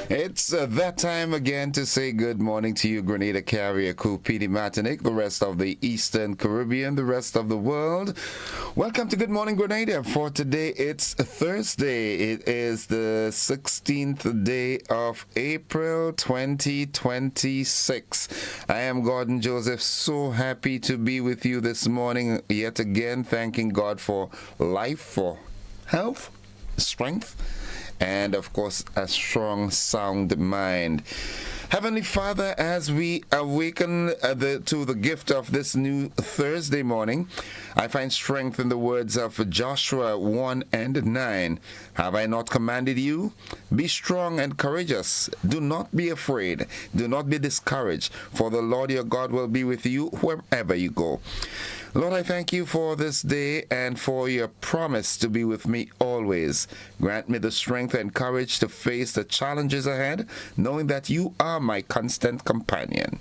It's that time again to say good morning to you, Grenada, Carrier, Cupidi, Martinique, the rest of the Eastern Caribbean, the rest of the world. Welcome to Good Morning Grenada. For today, it's Thursday. It is the 16th day of April 2026. I am Gordon Joseph. So happy to be with you this morning yet again, thanking God for life, for health, strength, and of course a strong sound mind. Heavenly Father, as we awaken to the gift of this new Thursday morning, I find strength in the words of Joshua 1:9. Have I not commanded you? Be strong and courageous. Do not be afraid. Do not be discouraged, for the Lord your God will be with you wherever you go. Lord, I thank you for this day and for your promise to be with me always. Grant me the strength and courage to face the challenges ahead, knowing that you are my constant companion.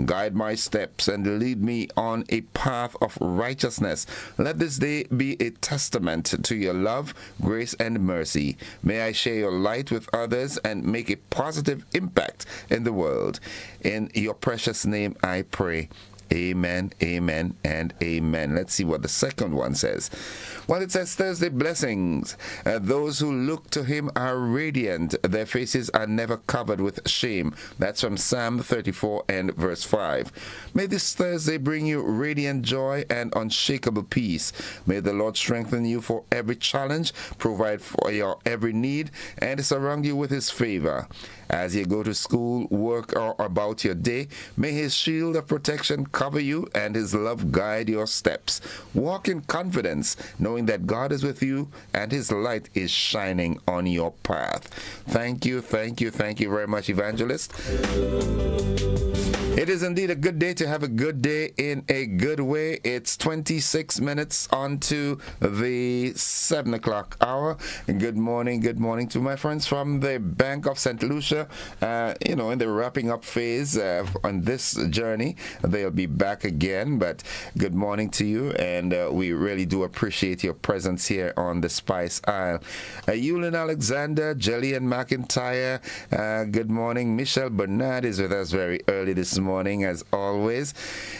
Guide my steps and lead me on a path of righteousness. Let this day be a testament to your love, grace, and mercy. May I share your light with others and make a positive impact in the world. In your precious name I pray. Amen, amen, and amen. Let's see what the second one says. Well, it says Thursday blessings. Those who look to him are radiant. Their faces are never covered with shame. That's from Psalm 34 and verse 5. May this Thursday bring you radiant joy and unshakable peace. May the Lord strengthen you for every challenge, provide for your every need, and surround you with his favor. As you go to school, work, or about your day, may his shield of protection cover you and his love guide your steps. Walk in confidence, knowing that God is with you and his light is shining on your path. Thank you very much, Evangelist. It is indeed a good day to have a good day in a good way. It's 26 minutes on to the 7 o'clock hour. Good morning to my friends from the Bank of St. Lucia. In the wrapping up phase on this journey. They'll be back again, but good morning to you, and we really do appreciate your presence here on the Spice Isle. Yulin Alexander, Jillian McIntyre, good morning. Michelle Bernard is with us very early this morning, as always.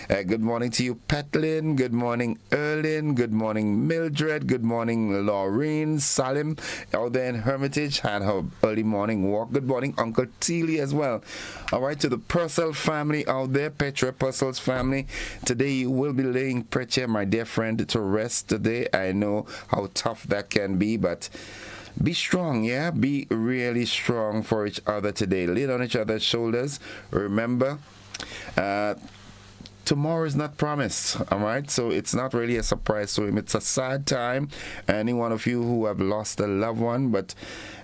Good morning to you, Petlin. Good morning, Erlin. Good morning, Mildred. Good morning, Laureen. Salim out there in Hermitage had her early morning walk. Good morning, Uncle Teely as well. All right, to the Purcell family out there, Petra Purcell's family. Today you will be laying Petra, my dear friend, to rest today. I know how tough that can be, but be strong, yeah? Be really strong for each other today. Lean on each other's shoulders. Remember, tomorrow is not promised, all right? So it's not really a surprise to him. It's a sad time. Any one of you who have lost a loved one, but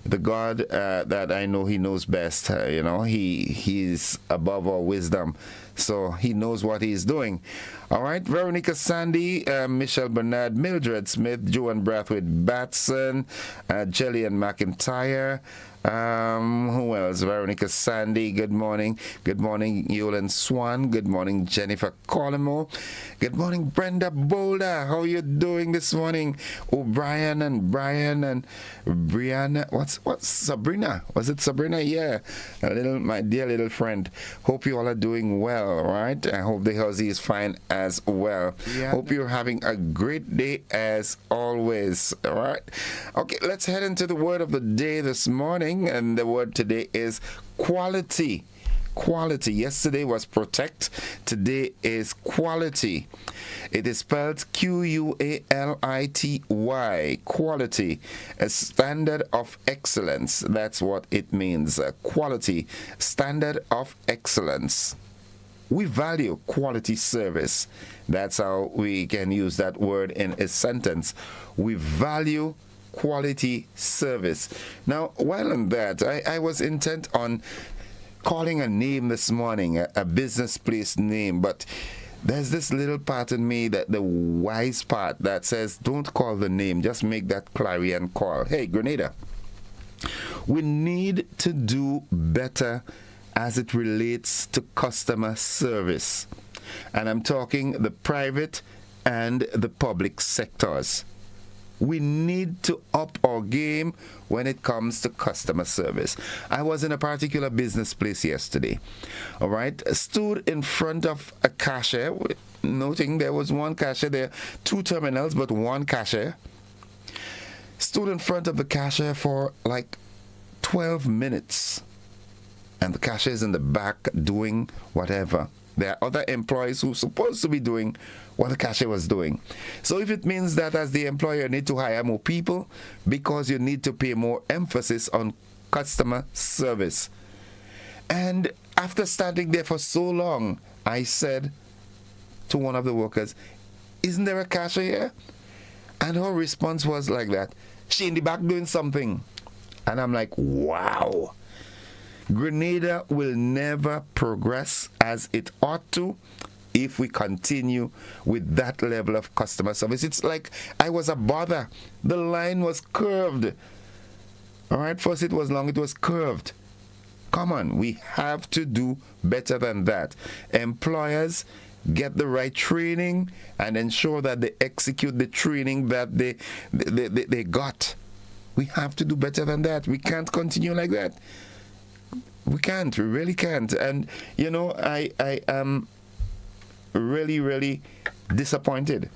the God that I know, he knows best. He's above all wisdom. So he knows what he's doing. All right, Veronica Sandy, Michelle Bernard, Mildred Smith, Joan Brathwaite Batson, Jillian McIntyre. Who else? Veronica Sandy, good morning. Good morning, Yolan Swan. Good morning, Jennifer Colimo. Good morning, Brenda Boulder. How you doing this morning? O'Brien and Brian and Brianna. What's Sabrina? Was it Sabrina? Yeah. My dear little friend. Hope you all are doing well, all right? I hope the house is fine as well. Yeah. Hope you're having a great day as always, all right? Okay, let's head into the word of the day this morning. And the word today is quality. Quality. Yesterday was protect. Today is quality. It is spelled Quality. Quality. A standard of excellence. That's what it means. Quality. Standard of excellence. We value quality service. That's how we can use that word in a sentence. We value quality service. Now, while on that, I was intent on calling a name this morning, a business place name, but there's this little part in me, that the wise part that says, don't call the name, just make that clarion call. Hey, Grenada, we need to do better as it relates to customer service. And I'm talking the private and the public sectors. We need to up our game when it comes to customer service. I was in a particular business place yesterday. All right, stood in front of a cashier, noting there was one cashier there, two terminals, but one cashier. Stood in front of the cashier for like 12 minutes. And the cashier is in the back doing whatever. There are other employees who are supposed to be doing what the cashier was doing. So if it means that as the employer you need to hire more people because you need to pay more emphasis on customer service. And after standing there for so long, I said to one of the workers, "Isn't there a cashier here?" And her response was like that, "She in the back doing something." And I'm like, wow. Grenada will never progress as it ought to if we continue with that level of customer service. It's like I was a bother. The line was curved. All right, first it was long, it was curved. Come on, we have to do better than that. Employers, get the right training and ensure that they execute the training that they got. We have to do better than that. We can't continue like that. We can't. We really can't. And, you know, I am really, really disappointed.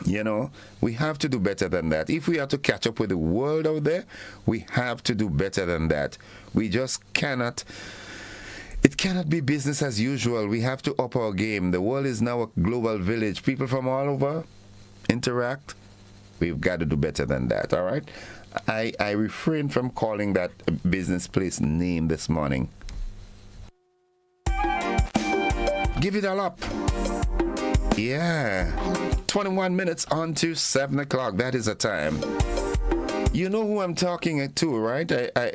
You know, we have to do better than that. If we are to catch up with the world out there, we have to do better than that. We just cannot. It cannot be business as usual. We have to up our game. The world is now a global village. People from all over interact. We've got to do better than that, all right? I refrain from calling that business place name this morning. Give it all up. Yeah. 21 minutes on to 7 o'clock. That is the time. You know who I'm talking to, right?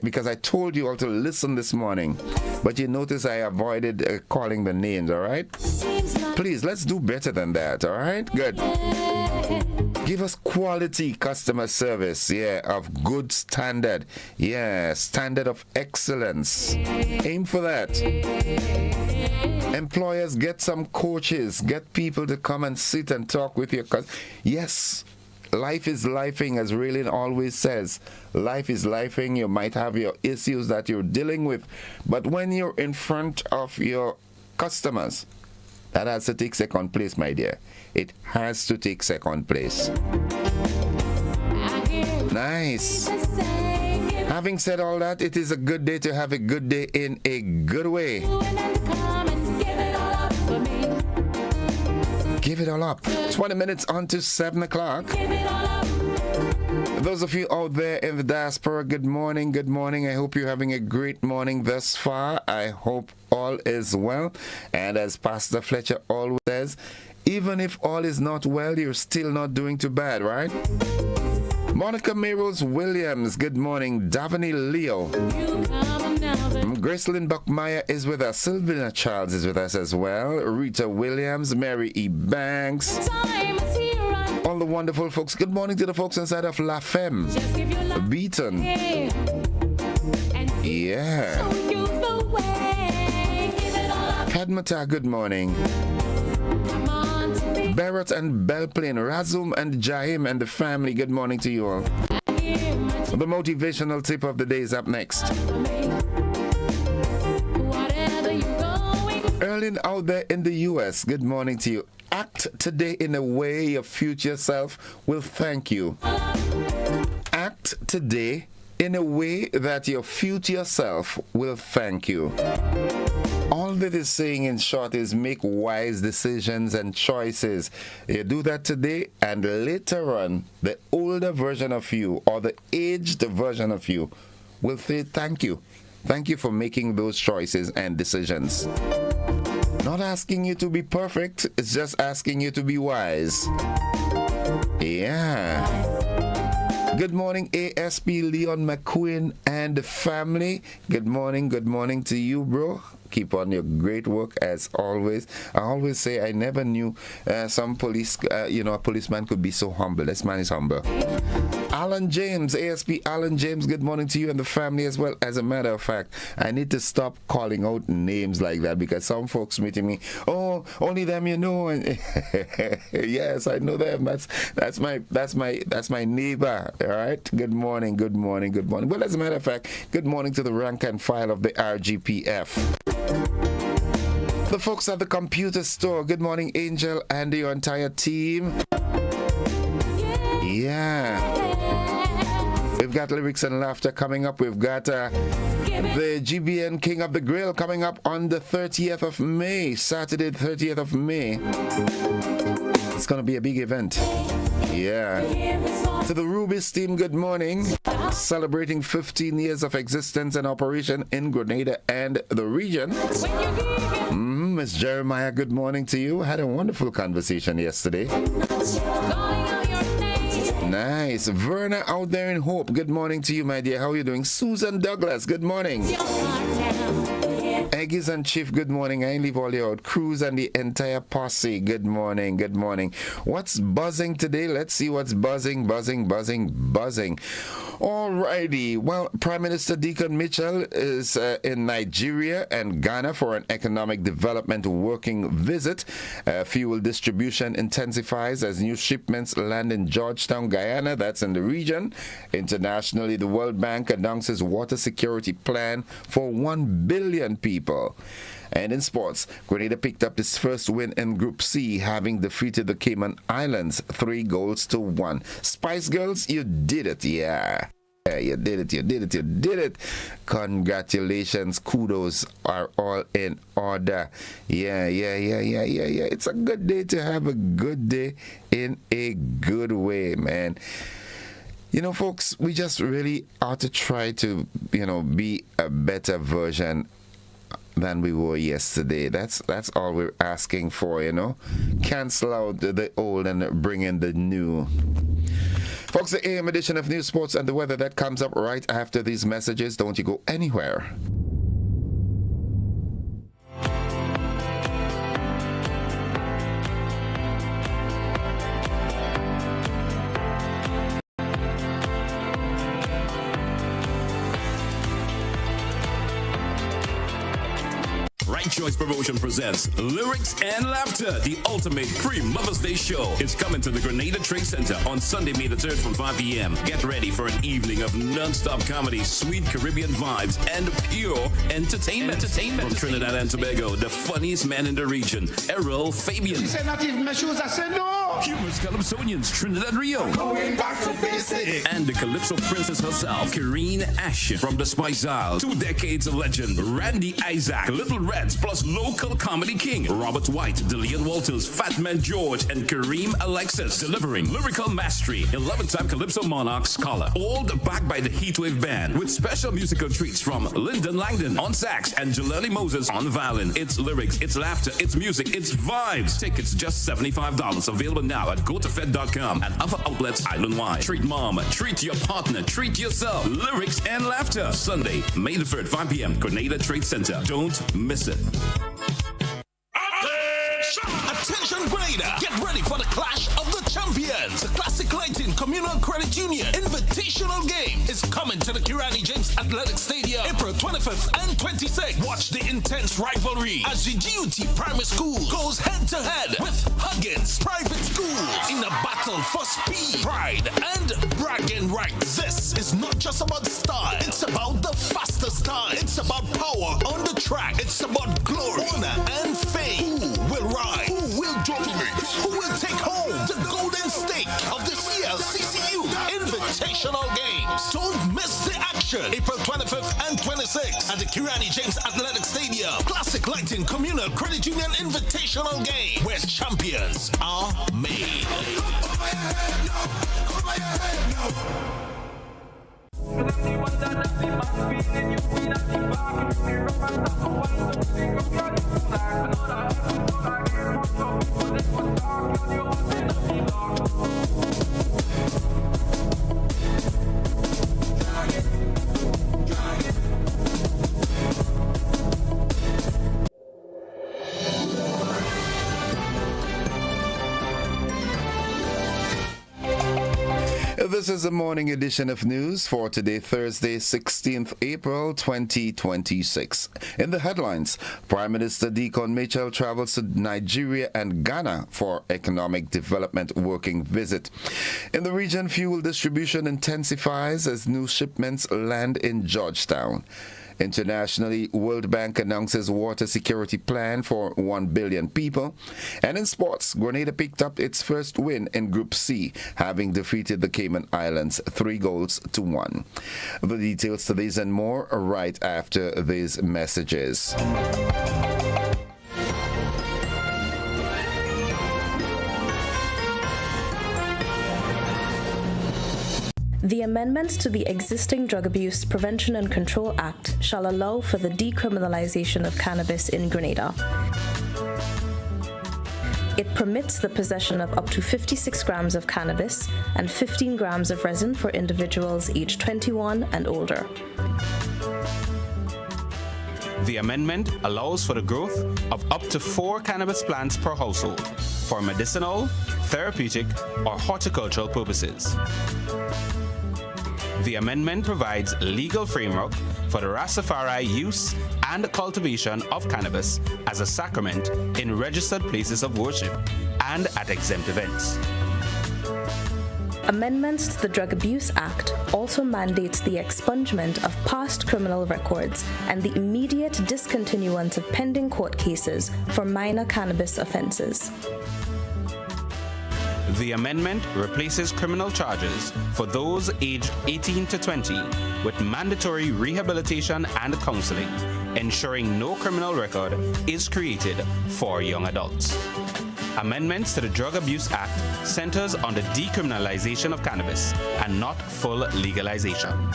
Because I told you all to listen this morning. But you notice I avoided calling the names, all right? Please, let's do better than that, all right? Good. Give us quality customer service, yeah, of good standard. Yeah, standard of excellence. Aim for that. Employers, get some coaches. Get people to come and sit and talk with your customers. Yes, life is lifing, as Raylene always says. Life is lifing. You might have your issues that you're dealing with. But when you're in front of your customers, that has to take second place, my dear. It has to take second place. Nice. Having said all that, it is a good day to have a good day in a good way. Give it all up. 20 minutes on to 7 o'clock. Those of you out there in the diaspora, good morning, good morning. I hope you're having a great morning thus far. I hope all is well. And as Pastor Fletcher always says, even if all is not well, you're still not doing too bad, right? Monica Mayrose Williams, good morning. Davani Leo. Gracelyn Buckmeyer is with us. Sylvina Charles is with us as well. Rita Williams, Mary E. Banks. All the wonderful folks. Good morning to the folks inside of La Femme. Beaton. Yeah. Kadmata, good morning. Barrett and Belplain, Razum and Jahim and the family, good morning to you all. The motivational tip of the day is up next. Erling out there in the U.S., good morning to you. Act today in a way your future self will thank you. Act today in a way that your future self will thank you. All that is saying in short is make wise decisions and choices. You do that today, and later on, the older version of you or the aged version of you will say thank you. Thank you for making those choices and decisions. Not asking you to be perfect, it's just asking you to be wise. Yeah. Good morning, ASP Leon McQueen and the family. Good morning to you, bro. Keep on your great work as always. I always say I never knew a policeman could be so humble. This man is humble. Alan James, ASP Alan James, good morning to you and the family as well. As a matter of fact, I need to stop calling out names like that because some folks meeting me, oh, only them you know. And yes, I know them. That's my neighbor. All right. Good morning. Well, as a matter of fact, good morning to the rank and file of the RGPF. The folks at the computer store, good morning, Angel and your entire team. Yeah. We've got lyrics and laughter coming up. We've got the GBN King of the Grill coming up on the 30th of May, Saturday, 30th of May. It's going to be a big event. Yeah. To the Ruby's team, good morning. Celebrating 15 years of existence and operation in Grenada and the region. Miss Jeremiah, good morning to you. Had a wonderful conversation yesterday. Nice. Verna out there in Hope, good morning to you, my dear. How are you doing? Susan Douglas, good morning. Eggies and Chief, good morning. I leave all you out. Cruz and the entire posse, good morning. What's buzzing today? Let's see what's buzzing. Alrighty. Well, Prime Minister Deacon Mitchell is in Nigeria and Ghana for an economic development working visit. Fuel distribution intensifies as new shipments land in Georgetown, Guyana. That's in the region. Internationally, the World Bank announces water security plan for 1 billion people. And in sports, Grenada picked up its first win in Group C, having defeated the Cayman Islands 3-1. Spice Girls, you did it, yeah. You did it. Congratulations, kudos are all in order. Yeah. It's a good day to have a good day in a good way, man. You know, folks, we just really ought to try to, be a better version than we were yesterday. That's all we're asking for, Cancel out the old and bring in the new. Folks, the AM edition of News, Sports and the Weather, that comes up right after these messages. Don't you go anywhere. Right Choice Promotion presents Lyrics and Laughter, the ultimate pre-Mother's Day show. It's coming to the Grenada Trade Center on Sunday, May the 3rd from 5 p.m. Get ready for an evening of non-stop comedy, sweet Caribbean vibes, and pure entertainment. From Trinidad and Tobago, the funniest man in the region, Errol Fabian. She said not even my shoes, I said no. Humorous Calypsonians, Trinidad Rio. Going back to basics. And the Calypso princess herself, Kareen Ashton from the Spice Isle. 2 decades of legend, Randy Isaac, Little Reds, plus local comedy king, Robert White, Dillian Walters, Fat Man George, and Kareem Alexis, delivering lyrical mastery, 11-time Calypso Monarch scholar, all backed by the Heatwave Band, with special musical treats from Lyndon Langdon on sax and Jaleli Moses on violin. It's lyrics, it's laughter, it's music, it's vibes. Tickets just $75. Available now at gotofed.com and other outlets island-wide. Treat mom, treat your partner, treat yourself. Lyrics and laughter. Sunday, May the 3rd, 5 p.m. Grenada Trade Center. Don't miss it. Attention Grenada, get ready for the Clash of the Champions. The Classic Lighting Communal Credit Union Invitational Game is coming to the Kirani James Athletic Stadium April 25th and 26th. Watch the intense rivalry as the GUT Primary School goes head-to-head with Huggins Private School in a battle for speed, pride, and bragging rights. This is not just about style, it's about the fastest time. It's about power on the track. It's about glory, honor, and fame. Who will ride? Who will dominate? Who will take home the golden stake of the CLCCU Invitational Games? Don't miss the action. April 25th and 26th at the Kirani James Athletic Stadium. Classic Lighting Communal Credit Union Invitational Game, where champions are made. This is the morning edition of news for today, Thursday, 16th April 2026. In the headlines, Prime Minister Deacon Mitchell travels to Nigeria and Ghana for economic development working visit. In the region, fuel distribution intensifies as new shipments land in Georgetown. Internationally, World Bank announces water security plan for 1 billion people. And in sports, Grenada picked up its first win in Group C, having defeated the Cayman Islands 3-1. The details to these and more right after these messages. The amendments to the existing Drug Abuse Prevention and Control Act shall allow for the decriminalization of cannabis in Grenada. It permits the possession of up to 56 grams of cannabis and 15 grams of resin for individuals aged 21 and older. The amendment allows for the growth of up to 4 cannabis plants per household for medicinal, therapeutic, or horticultural purposes. The amendment provides legal framework for the Rastafari use and cultivation of cannabis as a sacrament in registered places of worship and at exempt events. Amendments to the Drug Abuse Act also mandates the expungement of past criminal records and the immediate discontinuance of pending court cases for minor cannabis offences. The amendment replaces criminal charges for those aged 18 to 20 with mandatory rehabilitation and counseling, ensuring no criminal record is created for young adults. Amendments to the Drug Abuse Act centers on the decriminalization of cannabis and not full legalization.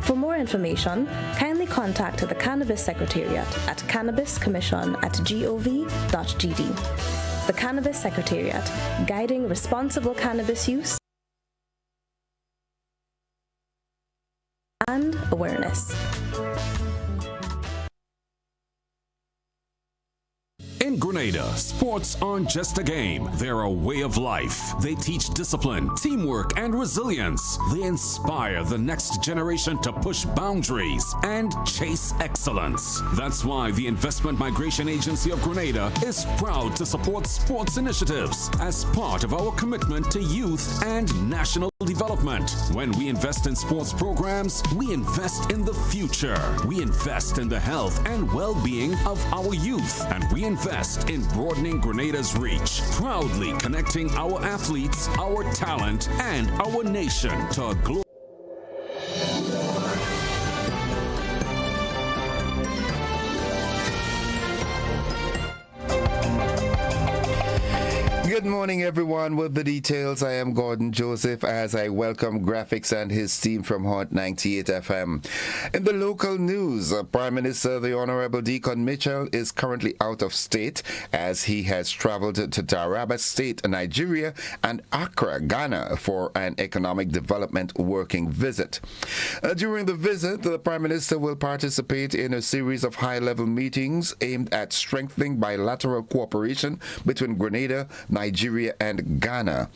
For more information, kindly contact the Cannabis Secretariat at cannabiscommission@gov.gd. The Cannabis Secretariat, guiding responsible cannabis use and awareness. In Grenada, sports aren't just a game, they're a way of life. They teach discipline, teamwork, and resilience. They inspire the next generation to push boundaries and chase excellence. That's why the Investment Migration Agency of Grenada is proud to support sports initiatives as part of our commitment to youth and national development. When we invest in sports programs, we invest in the future. We invest in the health and well-being of our youth, and we invest in broadening Grenada's reach, proudly connecting our athletes, our talent, and our nation to a global. Good morning, everyone. With the details, I am Gordon Joseph as I welcome Graphics and his team from Hot 98 FM. In the local news, Prime Minister the Honorable Deacon Mitchell is currently out of state as he has traveled to Taraba State, Nigeria, and Accra, Ghana for an economic development working visit. During the visit, the Prime Minister will participate in a series of high-level meetings aimed at strengthening bilateral cooperation between Grenada, Nigeria, and Ghana.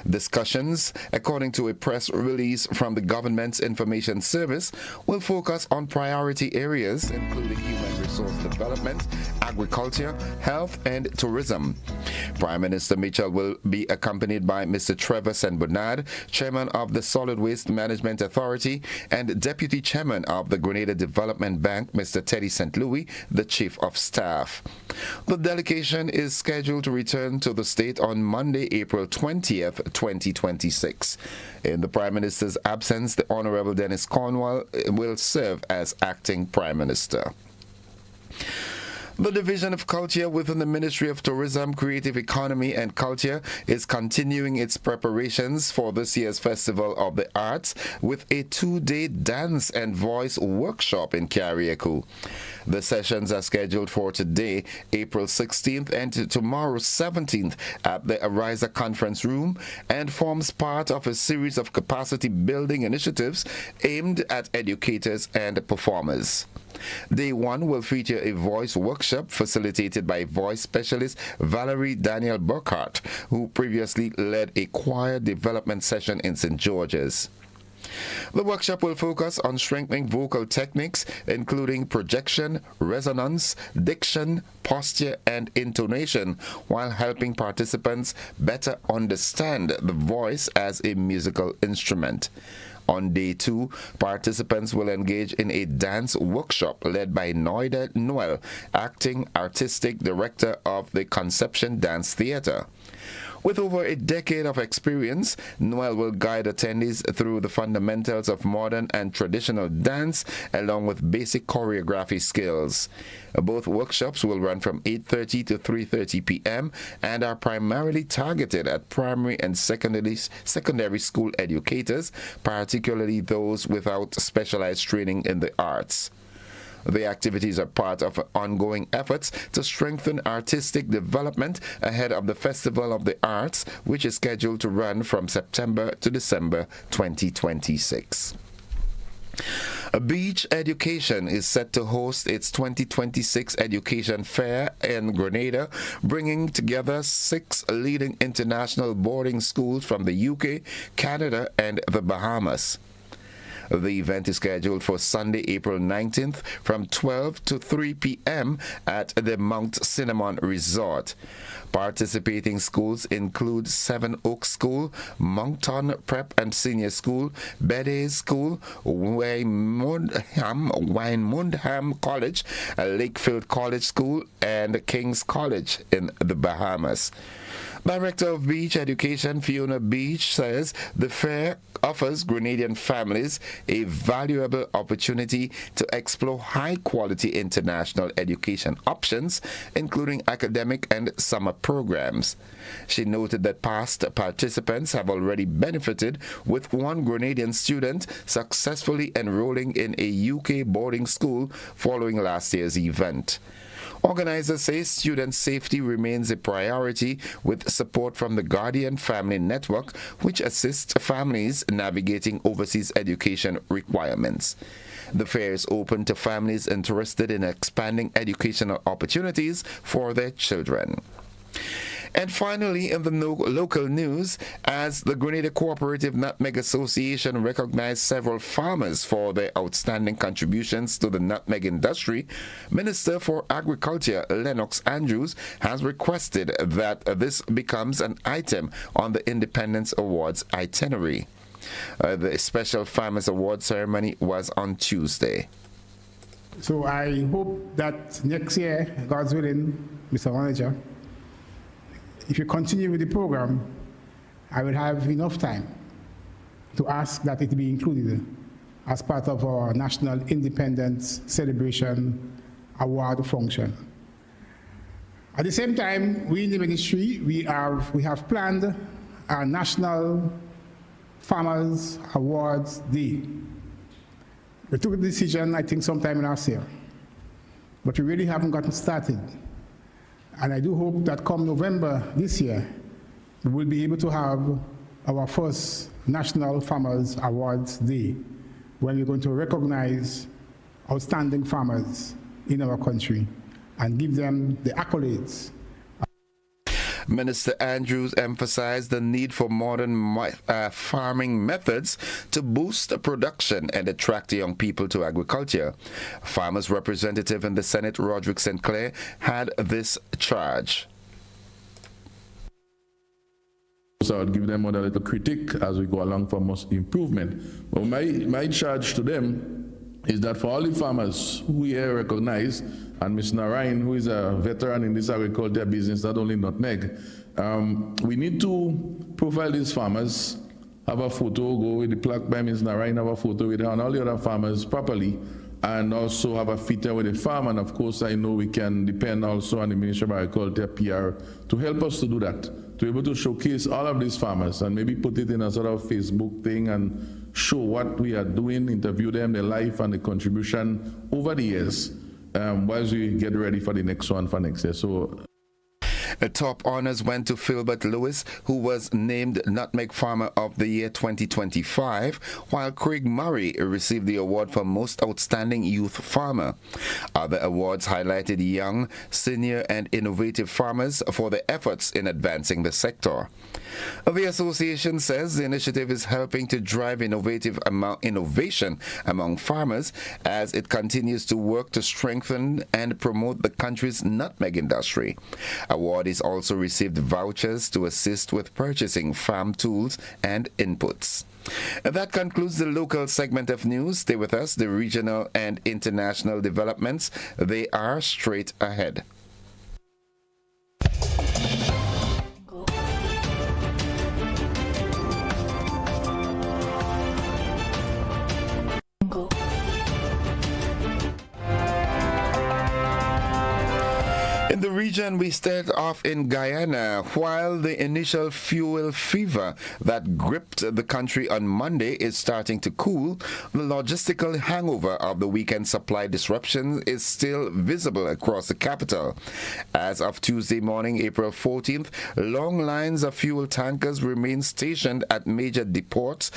Discussions, according to a press release from the government's information service, will focus on priority areas including human resource development, agriculture, health, and tourism. Prime Minister Mitchell will be accompanied by Mr. Trevor St. Bernard, Chairman of the Solid Waste Management Authority, and Deputy Chairman of the Grenada Development Bank, Mr. Teddy St. Louis, the Chief of Staff. The delegation is scheduled to return to the state on Monday, April 20th, 2026. In the Prime Minister's absence, the Honorable Dennis Cornwall will serve as acting Prime Minister. The Division of Culture within the Ministry of Tourism, Creative Economy and Culture is continuing its preparations for this year's Festival of the Arts with a 2-day dance and voice workshop in Carriacou. The sessions are scheduled for today, April 16th, and tomorrow, 17th, at the Ariza Conference Room, and forms part of a series of capacity building initiatives aimed at educators and performers. Day 1 will feature a voice workshop facilitated by voice specialist Valerie Daniel Burkhart, who previously led a choir development session in St. George's. The workshop will focus on strengthening vocal techniques, including projection, resonance, diction, posture, and intonation, while helping participants better understand the voice as a musical instrument. On day 2, participants will engage in a dance workshop led by Noida Noel, acting artistic director of the Conception Dance Theatre. With over a decade of experience, Noel will guide attendees through the fundamentals of modern and traditional dance, along with basic choreography skills. Both workshops will run from 8:30 to 3:30 p.m. and are primarily targeted at primary and secondary school educators, particularly those without specialized training in the arts. The activities are part of ongoing efforts to strengthen artistic development ahead of the Festival of the Arts, which is scheduled to run from September to December 2026. Beach Education is set to host its 2026 Education Fair in Grenada, bringing together 6 leading international boarding schools from the UK, Canada, and the Bahamas. The event is scheduled for Sunday, April 19th from 12 to 3 p.m. at the Mount Cinnamon Resort. Participating schools include Seven Oaks School, Moncton Prep and Senior School, Beddes School, Wynmundham College, Lakefield College School, and King's College in the Bahamas. Director of Beach Education Fiona Beach says the fair offers Grenadian families a valuable opportunity to explore high-quality international education options, including academic and summer programs. She noted that past participants have already benefited, with one Grenadian student successfully enrolling in a UK boarding school following last year's event. Organizers say student safety remains a priority, with support from the Guardian Family Network, which assists families navigating overseas education requirements. The fair is open to families interested in expanding educational opportunities for their children. And finally, in the local news, as the Grenada Cooperative Nutmeg Association recognized several farmers for their outstanding contributions to the nutmeg industry, Minister for Agriculture Lennox Andrews has requested that this becomes an item on the Independence Awards itinerary. The special Farmers Award ceremony was on Tuesday. So I hope that next year, God's willing, Mr. Manager, if you continue with the program, I will have enough time to ask that it be included as part of our National Independence Celebration Award function. At the same time, we in the ministry, we have planned our National Farmers Awards Day. We took a decision, I think, sometime last year, but we really haven't gotten started. And I do hope that come November this year, we will be able to have our first National Farmers Awards Day, when we're going to recognize outstanding farmers in our country and give them the accolades. Minister Andrews emphasized the need for modern farming methods to boost production and attract young people to agriculture. Farmers' representative in the Senate, Roderick St. Clair, had this charge. So I would give them a little critique as we go along for most improvement. But my charge to them is that for all the farmers who we here recognize, and Ms. Narayan, who is a veteran in this agriculture business, not only nutmeg, we need to profile these farmers, have a photo, go with the plaque by Ms. Narayan, have a photo with her and all the other farmers properly, and also have a feature with the farm. And of course, I know we can depend also on the Ministry of Agriculture, PR, to help us to do that, to be able to showcase all of these farmers and maybe put it in a sort of Facebook thing and show what we are doing, interview them, their life and the contribution over the years, whilst we get ready for the next one for next year. So The top honors went to Philbert Lewis, who was named Nutmeg Farmer of the Year 2025, while Craig Murray received the award for Most Outstanding Youth Farmer. Other awards highlighted young, senior, and innovative farmers for their efforts in advancing the sector. The association says the initiative is helping to drive innovation among farmers as it continues to work to strengthen and promote the country's nutmeg industry. Awardees also received vouchers to assist with purchasing farm tools and inputs. That concludes the local segment of news. Stay with us. The regional and international developments, they are straight ahead. In the region, we start off in Guyana. While the initial fuel fever that gripped the country on Monday is starting to cool, the logistical hangover of the weekend supply disruption is still visible across the capital. As of Tuesday morning, April 14th, long lines of fuel tankers remain stationed at major depots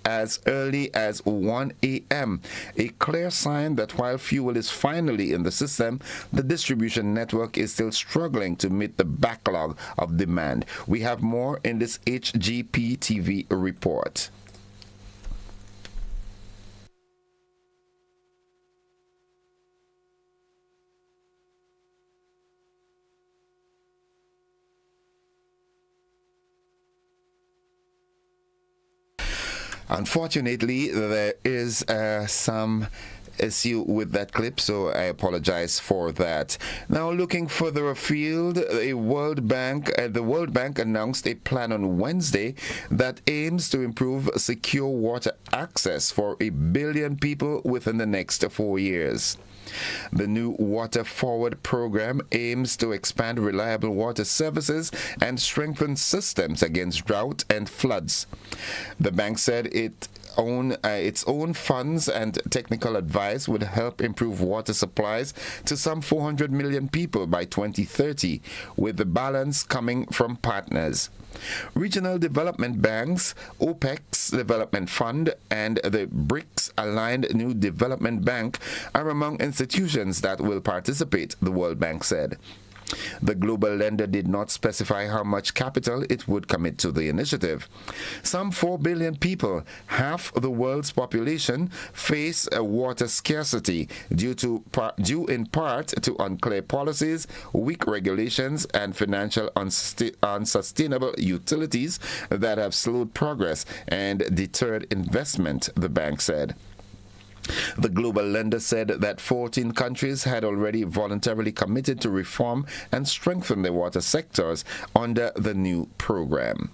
as early as 1 a.m., a clear sign that while fuel is finally in the system, the distribution network is still struggling to meet the backlog of demand. We have more in this HGP TV report. Unfortunately, there is some issue with that clip, so I apologize for that. Now, looking further afield, the World Bank announced a plan on Wednesday that aims to improve secure water access for 1 billion people within the next 4 years. The new Water Forward program aims to expand reliable water services and strengthen systems against drought and floods. The bank said its own funds and technical advice would help improve water supplies to some 400 million people by 2030, with the balance coming from partners. Regional development banks, OPEC's Development Fund, and the BRICS-aligned New Development Bank are among institutions that will participate, the World Bank said. The global lender did not specify how much capital it would commit to the initiative. Some 4 billion people, half the world's population, face a water scarcity due in part to unclear policies, weak regulations, and financial unsustainable utilities that have slowed progress and deterred investment, the bank said. The global lender said that 14 countries had already voluntarily committed to reform and strengthen their water sectors under the new program.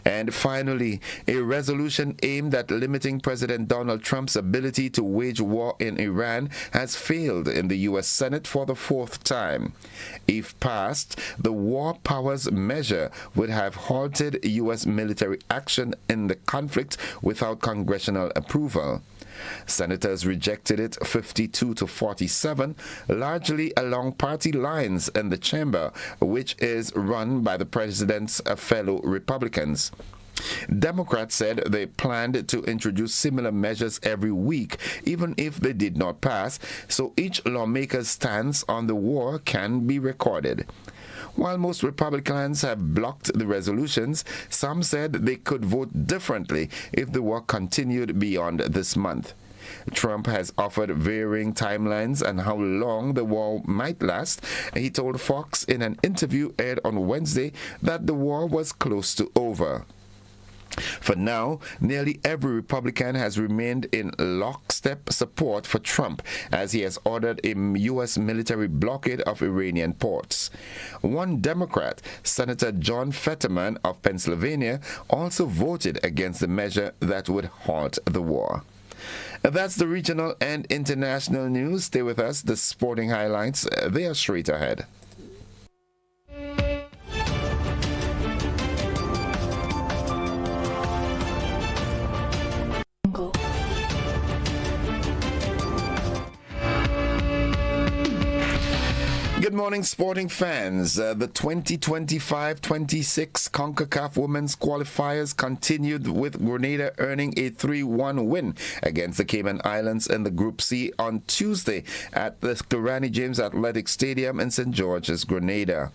And finally, a resolution aimed at limiting President Donald Trump's ability to wage war in Iran has failed in the U.S. Senate for the 4th time. If passed, the war powers measure would have halted U.S. military action in the conflict without congressional approval. Senators rejected it 52 to 47, largely along party lines in the chamber, which is run by the president's fellow Republicans. Democrats said they planned to introduce similar measures every week, even if they did not pass, so each lawmaker's stance on the war can be recorded. While most Republicans have blocked the resolutions, some said they could vote differently if the war continued beyond this month. Trump has offered varying timelines on how long the war might last. He told Fox in an interview aired on Wednesday that the war was close to over. For now, nearly every Republican has remained in lockstep support for Trump as he has ordered a U.S. military blockade of Iranian ports. One Democrat, Senator John Fetterman of Pennsylvania, also voted against the measure that would halt the war. That's the regional and international news. Stay with us. The sporting highlights, they are straight ahead. Good morning, sporting fans. The 2025-26 CONCACAF Women's Qualifiers continued with Grenada earning a 3-1 win against the Cayman Islands in the Group C on Tuesday at the Grenada James Athletic Stadium in St. George's, Grenada.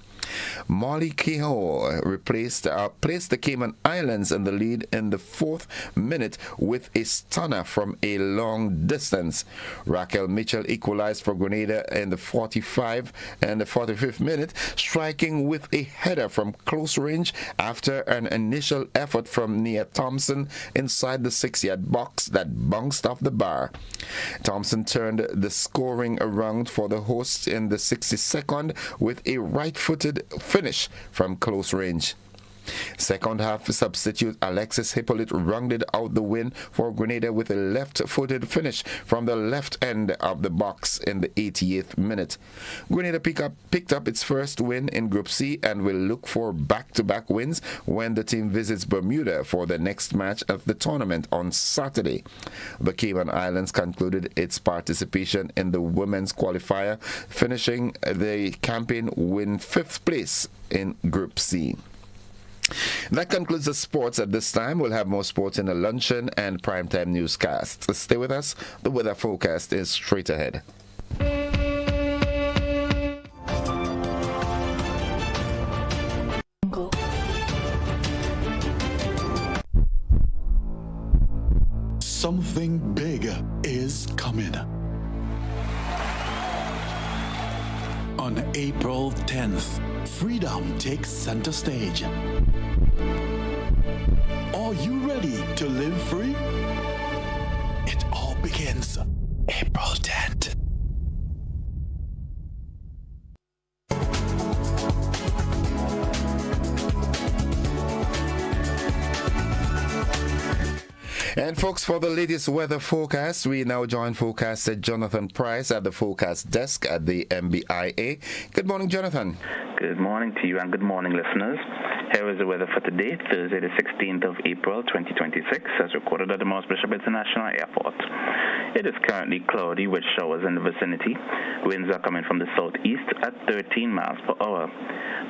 Molly Kehoe placed the Cayman Islands in the lead in the 4th minute with a stunner from a long distance. Raquel Mitchell equalized for Grenada in the 45th minute, striking with a header from close range after an initial effort from Nia Thompson inside the 6-yard box that bounced off the bar. Thompson turned the scoring around for the hosts in the 62nd with a right-footed finish from close range. Second half substitute Alexis Hippolyte rounded out the win for Grenada with a left-footed finish from the left end of the box in the 88th minute. Grenada picked up its first win in Group C and will look for back-to-back wins when the team visits Bermuda for the next match of the tournament on Saturday. The Cayman Islands concluded its participation in the women's qualifier, finishing the campaign in 5th place in Group C. That concludes the sports at this time. We'll have more sports in the luncheon and primetime newscasts. Stay with us. The weather forecast is straight ahead. Something big is coming. On April 10th, freedom takes center stage. Are you ready to live free? It all begins April 10th. And folks, for the latest weather forecast, we now join forecaster Jonathan Price at the forecast desk at the MBIA. Good morning, Jonathan. Good morning to you and good morning, listeners. Here is the weather for today, Thursday the 16th of April 2026, as recorded at the Morris Bishop International Airport. It is currently cloudy with showers in the vicinity. Winds are coming from the southeast at 13 miles per hour.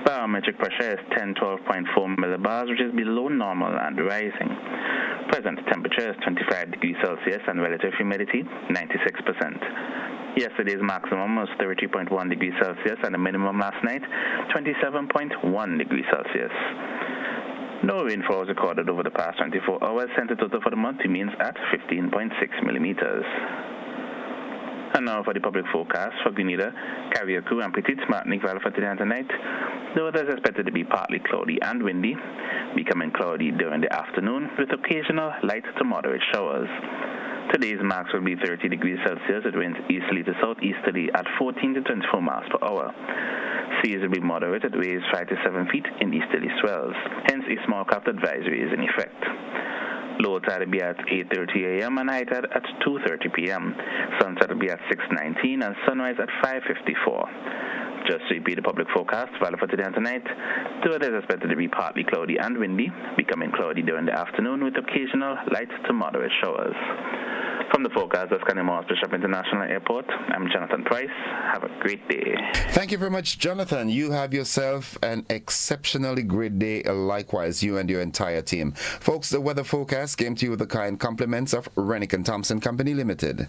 Barometric pressure is 1012.4 millibars, which is below normal and rising. Present temperature is 25 degrees Celsius and relative humidity 96%. Yesterday's maximum was 30.1 degrees Celsius and the minimum last night 27.1 degrees Celsius. No rainfall was recorded over the past 24 hours, and the total for the month remains at 15.6 millimeters. And now for the public forecast for Grenada, Carriacou, and Petite Martinique Valley for today and tonight. The weather is expected to be partly cloudy and windy, becoming cloudy during the afternoon with occasional light to moderate showers. Today's max will be 30 degrees Celsius. It winds easterly to southeasterly at 14 to 24 miles per hour. Seas will be moderate at waves 5 to 7 feet in easterly swells. Hence, a small craft advisory is in effect. Low tide will be at 8:30 a.m. and high tide at 2:30 p.m. Sunset will be at 6:19 and sunrise at 5:54. Just to repeat the public forecast, valid for today and tonight, the weather is expected to be partly cloudy and windy, becoming cloudy during the afternoon with occasional light to moderate showers. From the forecast of Morris Bishop International Airport, I'm Jonathan Price. Have a great day. Thank you very much, Jonathan. You have yourself an exceptionally great day. Likewise, you and your entire team. Folks, the weather forecast came to you with the kind compliments of Rennick and Thompson Company Limited.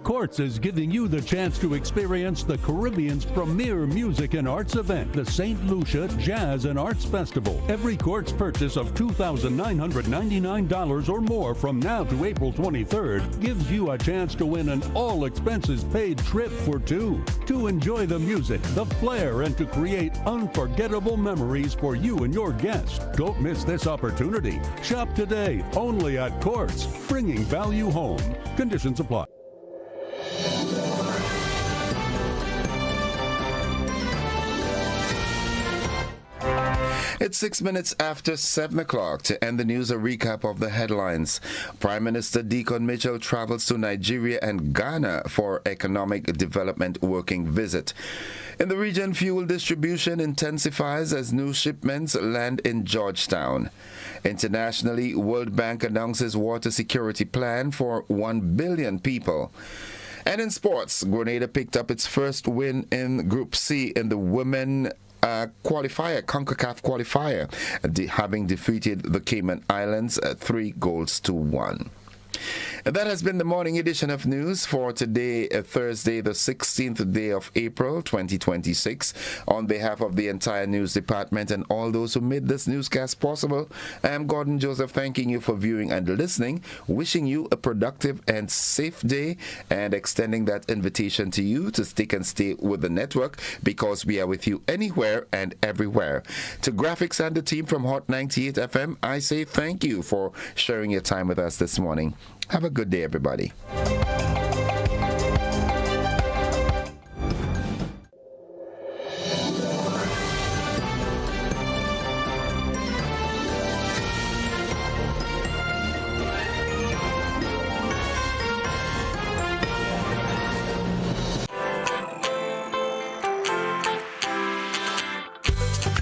Courts is giving you the chance to experience the Caribbean's premier music and arts event, the St. Lucia Jazz and Arts Festival. Every Courts purchase of $2,999 or more from now to April 23rd gives you a chance to win an all-expenses-paid trip for two. To enjoy the music, the flair, and to create unforgettable memories for you and your guests. Don't miss this opportunity. Shop today, only at Courts, bringing value home. Conditions apply. It's 6 minutes after 7 o'clock. To end the news, a recap of the headlines. Prime Minister Deacon Mitchell travels to Nigeria and Ghana for economic development working visit. In the region, fuel distribution intensifies as new shipments land in Georgetown. Internationally, World Bank announces water security plan for 1 billion people. And in sports, Grenada picked up its first win in Group C in the women qualifier, CONCACAF qualifier, having defeated the Cayman Islands 3-1. And that has been the morning edition of news for today, Thursday, the 16th day of April, 2026. On behalf of the entire news department and all those who made this newscast possible, I am Gordon Joseph, thanking you for viewing and listening, wishing you a productive and safe day, and extending that invitation to you to stick and stay with the network, because we are with you anywhere and everywhere. To graphics and the team from Hot 98 FM, I say thank you for sharing your time with us this morning. Have a good day, everybody.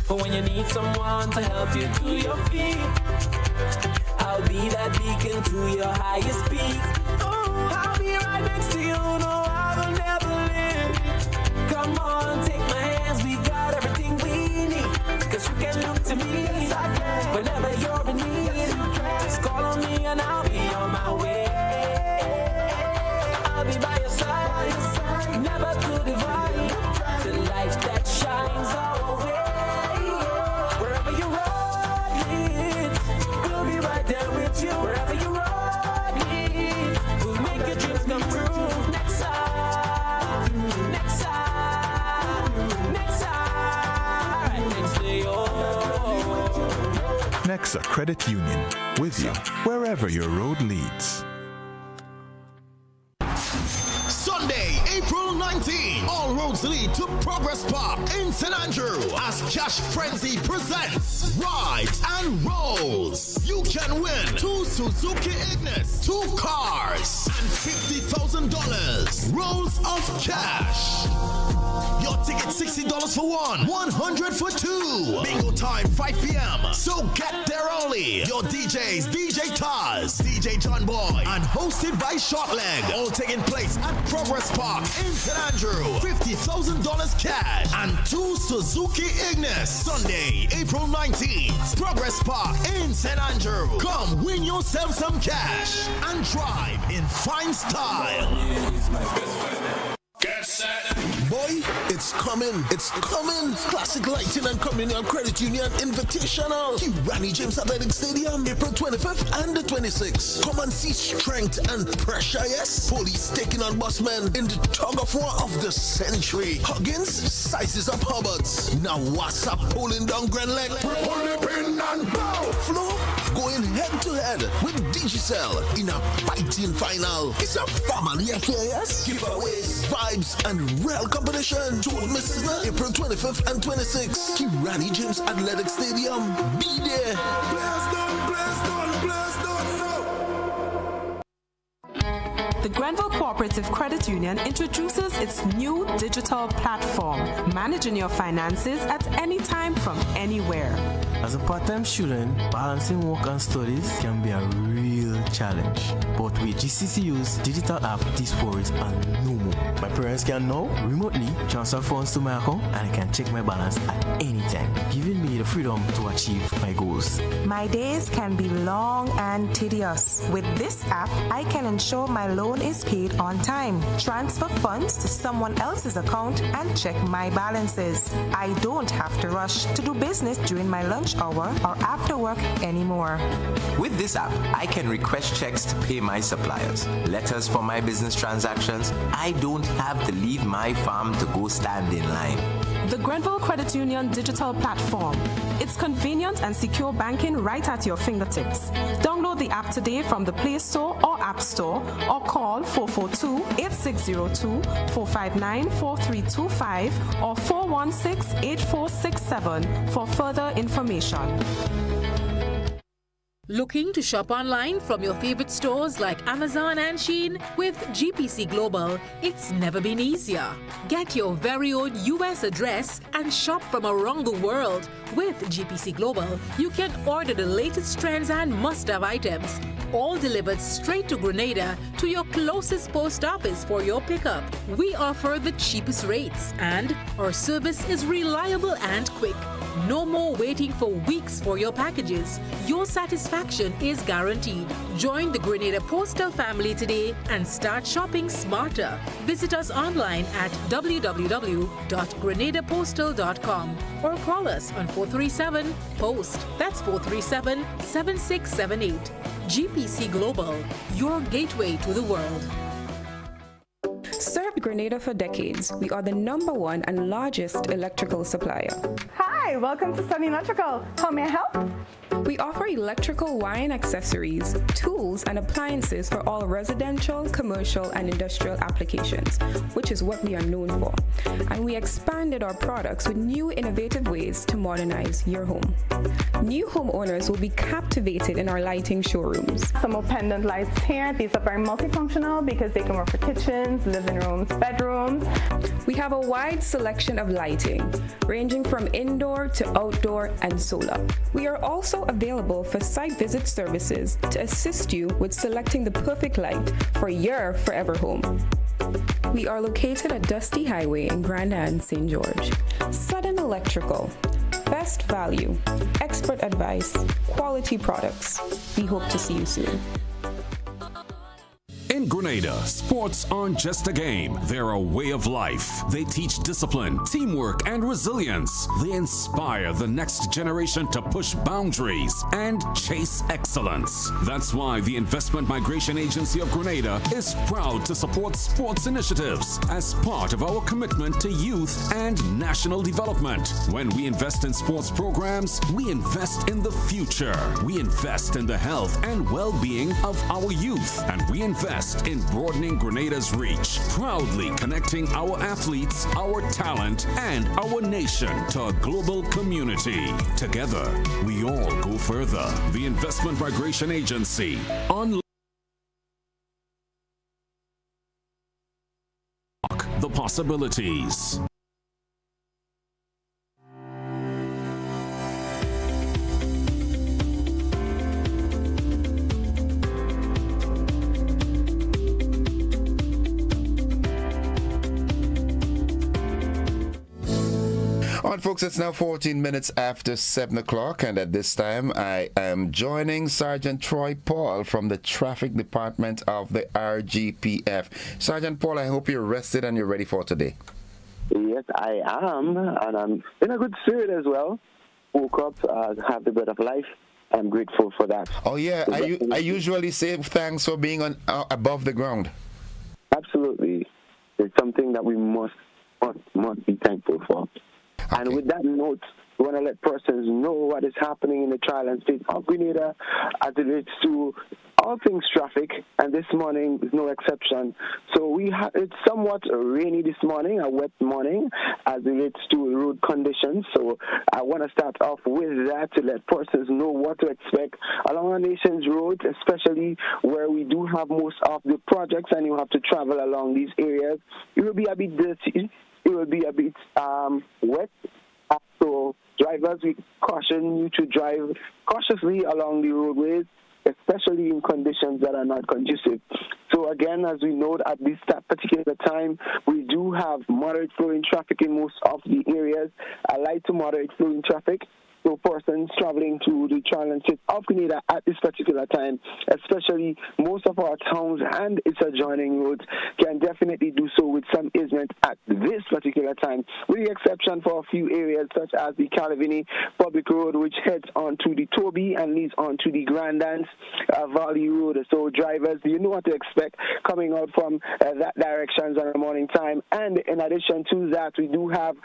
But when you need someone to help you to your feet, I'll be that beacon to your highest peak. Oh, I'll be right next to you, no, I will never leave. Come on, take my hands, we got everything we need. Cause you can look to me whenever you're in need. Just call on me and I'll be on my way. I'll be by your side, never to divide. The light that shines our way. Wherever you we'll be right there with you. Wherever you run me, we'll make your dreams come true. Next time, next time, next time, next to you. Nexa Credit Union, with you wherever your road leads. Sunday, April 19, all roads lead to Progress Park in St. Andrew as Cash Frenzy presents Rides and Rolls. You can win 2 Suzuki Ignis, 2 cars, and $50,000 rolls of cash. Your ticket $60 for one, $100 for two. Bingo time 5 p.m. So get there early. Your DJs, DJ Taz, DJ John Boy, and hosted by Shortleg. All taking place at Progress Park in St. Andrew. $50,000 cash and 2 Suzuki Ignis. Sunday, April 19th. Progress Park in St. Andrew. Come win yourself some cash and drive in fine style. Get set. Boy, it's coming. It's coming. Classic Lighting and Communal Credit Union Invitational. Kirani James Athletic Stadium, April 25th and the 26th. Come and see strength and pressure, yes? Police taking on busmen in the tug of war of the century. Huggins sizes up Hubbards. Now what's up pulling down Grenleg? Pull the pin and bow. Flo going head to head with Digicel in a biting final. It's a family affair, yes? Giveaways, vibes, and real competition. Don't miss it. April 25th and 26th. Kirani James Athletic Stadium. Be there. Blast on, no. The Grenville Cooperative Credit Union introduces its new digital platform, managing your finances at any time from anywhere. As a part-time student, balancing work and studies can be a real challenge. But with GCCU's digital app, these worries are no more. My parents can now remotely transfer funds to my account and I can check my balance at any time, giving me the freedom to achieve my goals. My days can be long and tedious. With this app, I can ensure my loan is paid on time, transfer funds to someone else's account, and check my balances. I don't have to rush to do business during my lunch hour or after work anymore. With this app, I can request checks to pay my suppliers, letters for my business transactions. I don't have to leave my farm to go stand in line. The Grenville Credit Union digital platform. It's convenient and secure banking right at your fingertips. Download the app today from the Play Store or App Store or call 442-8602, 459-4325 or 416-8467 for further information. Looking to shop online from your favorite stores like Amazon and Shein? With GPC Global, it's never been easier. Get your very own US address and shop from around the world. With GPC Global, you can order the latest trends and must-have items, all delivered straight to Grenada to your closest post office for your pickup. We offer the cheapest rates, and our service is reliable and quick. No more waiting for weeks for your packages. Your satisfaction is guaranteed. Join the Grenada Postal family today and start shopping smarter. Visit us online at www.grenadapostal.com or call us on 437-POST. That's 437-7678. GPC Global, your gateway to the world. Served Grenada for decades, we are the #1 and largest electrical supplier. Hi, welcome to Sunny Electrical. How may I help? We offer electrical wiring accessories, tools, and appliances for all residential, commercial, and industrial applications, which is what we are known for. And we expanded our products with new innovative ways to modernize your home. New homeowners will be captivated in our lighting showrooms. Some more pendant lights here. These are very multifunctional because they can work for kitchens, living rooms, bedrooms. We have a wide selection of lighting, ranging from indoor to outdoor and solar. We are also available for site visit services to assist you with selecting the perfect light for your forever home. We are located at Dusty Highway in Grand Anne, St. George. Sudden Electrical. Best value, expert advice, quality products. We hope to see you soon. In Grenada, sports aren't just a game, they're a way of life. They teach discipline, teamwork, and resilience. They inspire the next generation to push boundaries and chase excellence. That's why the Investment Migration Agency of Grenada is proud to support sports initiatives as part of our commitment to youth and national development. When we invest in sports programs, we invest in the future. We invest in the health and well-being of our youth, and we invest in broadening Grenada's reach, proudly connecting our athletes, our talent, and our nation to a global community. Together, we all go further. The Investment Migration Agency. Unlock the possibilities. All right, folks, it's now 14 minutes after 7 o'clock, and at this time I am joining Sergeant Troy Paul from the Traffic Department of the RGPF. Sergeant Paul, I hope you're rested and you're ready for today. Yes, I am, and I'm in a good spirit as well. Woke up, have the breath of life. I'm grateful for that. Oh, yeah. I usually say thanks for being on above the ground. Absolutely. It's something that we must be thankful for. Okay. And with that note, we want to let persons know what is happening in the trial and state of Grenada as it relates to all things traffic, and this morning is no exception. So it's somewhat rainy this morning, a wet morning, as it relates to road conditions. So I want to start off with that to let persons know what to expect along our nation's roads, especially where we do have most of the projects and you have to travel along these areas. It will be a bit dirty. It will be a bit wet. So drivers, we caution you to drive cautiously along the roadways, especially in conditions that are not conducive. So again, as we note, at this particular time, we do have moderate flowing traffic in most of the areas, a light to moderate flowing traffic So persons traveling to the trial and state of Grenada at this particular time, especially most of our towns and its adjoining roads, can definitely do so with some easement at this particular time, with the exception for a few areas such as the Calavini Public Road, which heads onto the Toby and leads onto the Grandance Valley Road. So drivers, you know what to expect coming out from that direction on the morning time. And in addition to that, we do have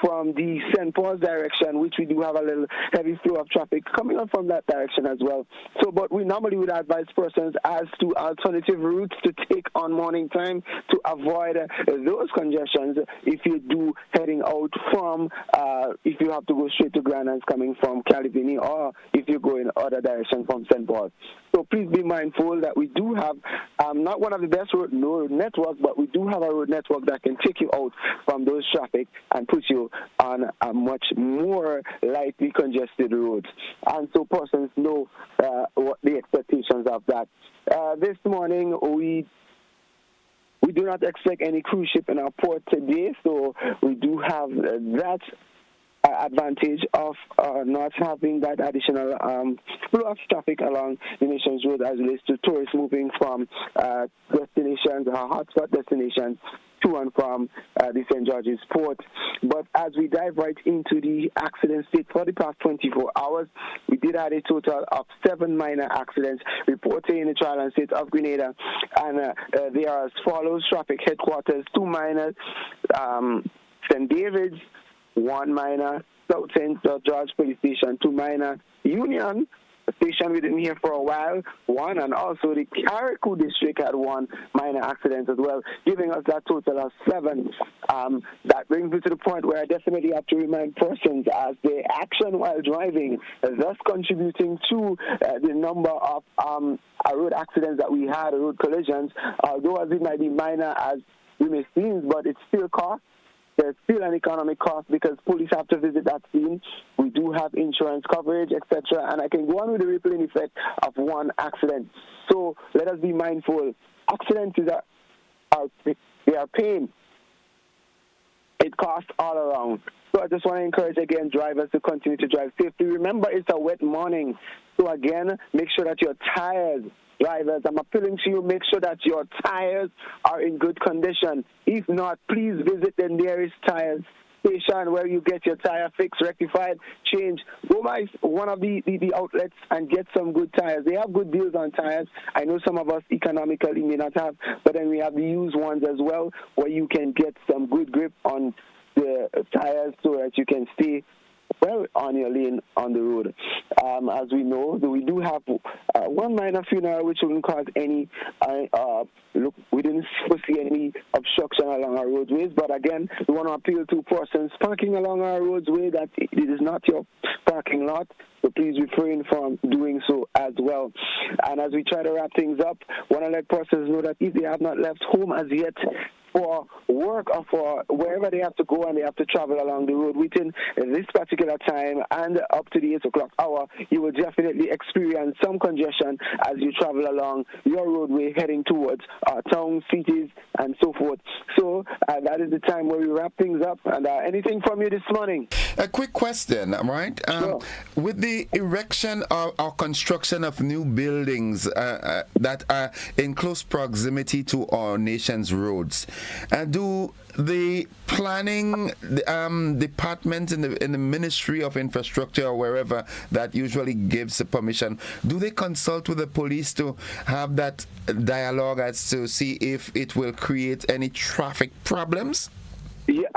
from the St. Paul's direction, which we do have a little heavy flow of traffic coming up from that direction as well. So, but we normally would advise persons as to alternative routes to take on morning time to avoid those congestions if you do heading out from, if you have to go straight to Grandance coming from Calavini, or if you go in other direction from St. Paul. So please be mindful that we do have not one of the best road networks, but we do have a road network that can take you out from those traffic and put you on a much more lightly congested roads. And so persons know what the expectations of that. This morning, we do not expect any cruise ship in our port today, so we do have that advantage of not having that additional flow of traffic along the nation's road as relates to tourists moving from destinations, hotspot destinations, to and from the St. George's Port. But as we dive right into the accident state for the past 24 hours, we did have a total of 7 minor accidents reported in the trial and state of Grenada, and they are as follows: traffic headquarters, 2 minors, St. David's, 1 minor, South St. George Police Station, 2 minor, Union Station we didn't hear for a while, 1, and also the Carriacou District had 1 minor accident as well, giving us that total of 7. That brings me to the point where I definitely have to remind persons as they action while driving, thus contributing to the number of road accidents that we had, road collisions, although as it might be minor as we may seem, but it's still cost. There's still an economic cost because police have to visit that scene. We do have insurance coverage, etc. And I can go on with the rippling effect of 1 accident. So let us be mindful. Accidents they are pain. It costs all around. So I just want to encourage again drivers to continue to drive safely. Remember, it's a wet morning. So again, make sure that your tires, drivers, I'm appealing to you, make sure that your tires are in good condition. If not, please visit the nearest tire station where you get your tire fixed, rectified, changed. Go by one of the outlets and get some good tires. They have good deals on tires. I know some of us economically may not have, but then we have the used ones as well where you can get some good grip on the tires so that you can stay well on your lane on the road. As we know, we do have 1 minor funeral which wouldn't cause any, we didn't foresee any obstruction along our roadways, but again, we want to appeal to persons parking along our roadway that it is not your parking lot, so please refrain from doing so as well. And as we try to wrap things up, want to let persons know that if they have not left home as yet, for work or for wherever they have to go and they have to travel along the road within this particular time and up to the 8 o'clock hour, you will definitely experience some congestion as you travel along your roadway heading towards towns, cities, and so forth. So that is the time where we wrap things up. And anything from you this morning? A quick question, right? Sure. With the erection or construction of new buildings that are in close proximity to our nation's roads, do the planning department in the Ministry of Infrastructure or wherever that usually gives the permission, do they consult with the police to have that dialogue as to see if it will create any traffic problems? Yeah,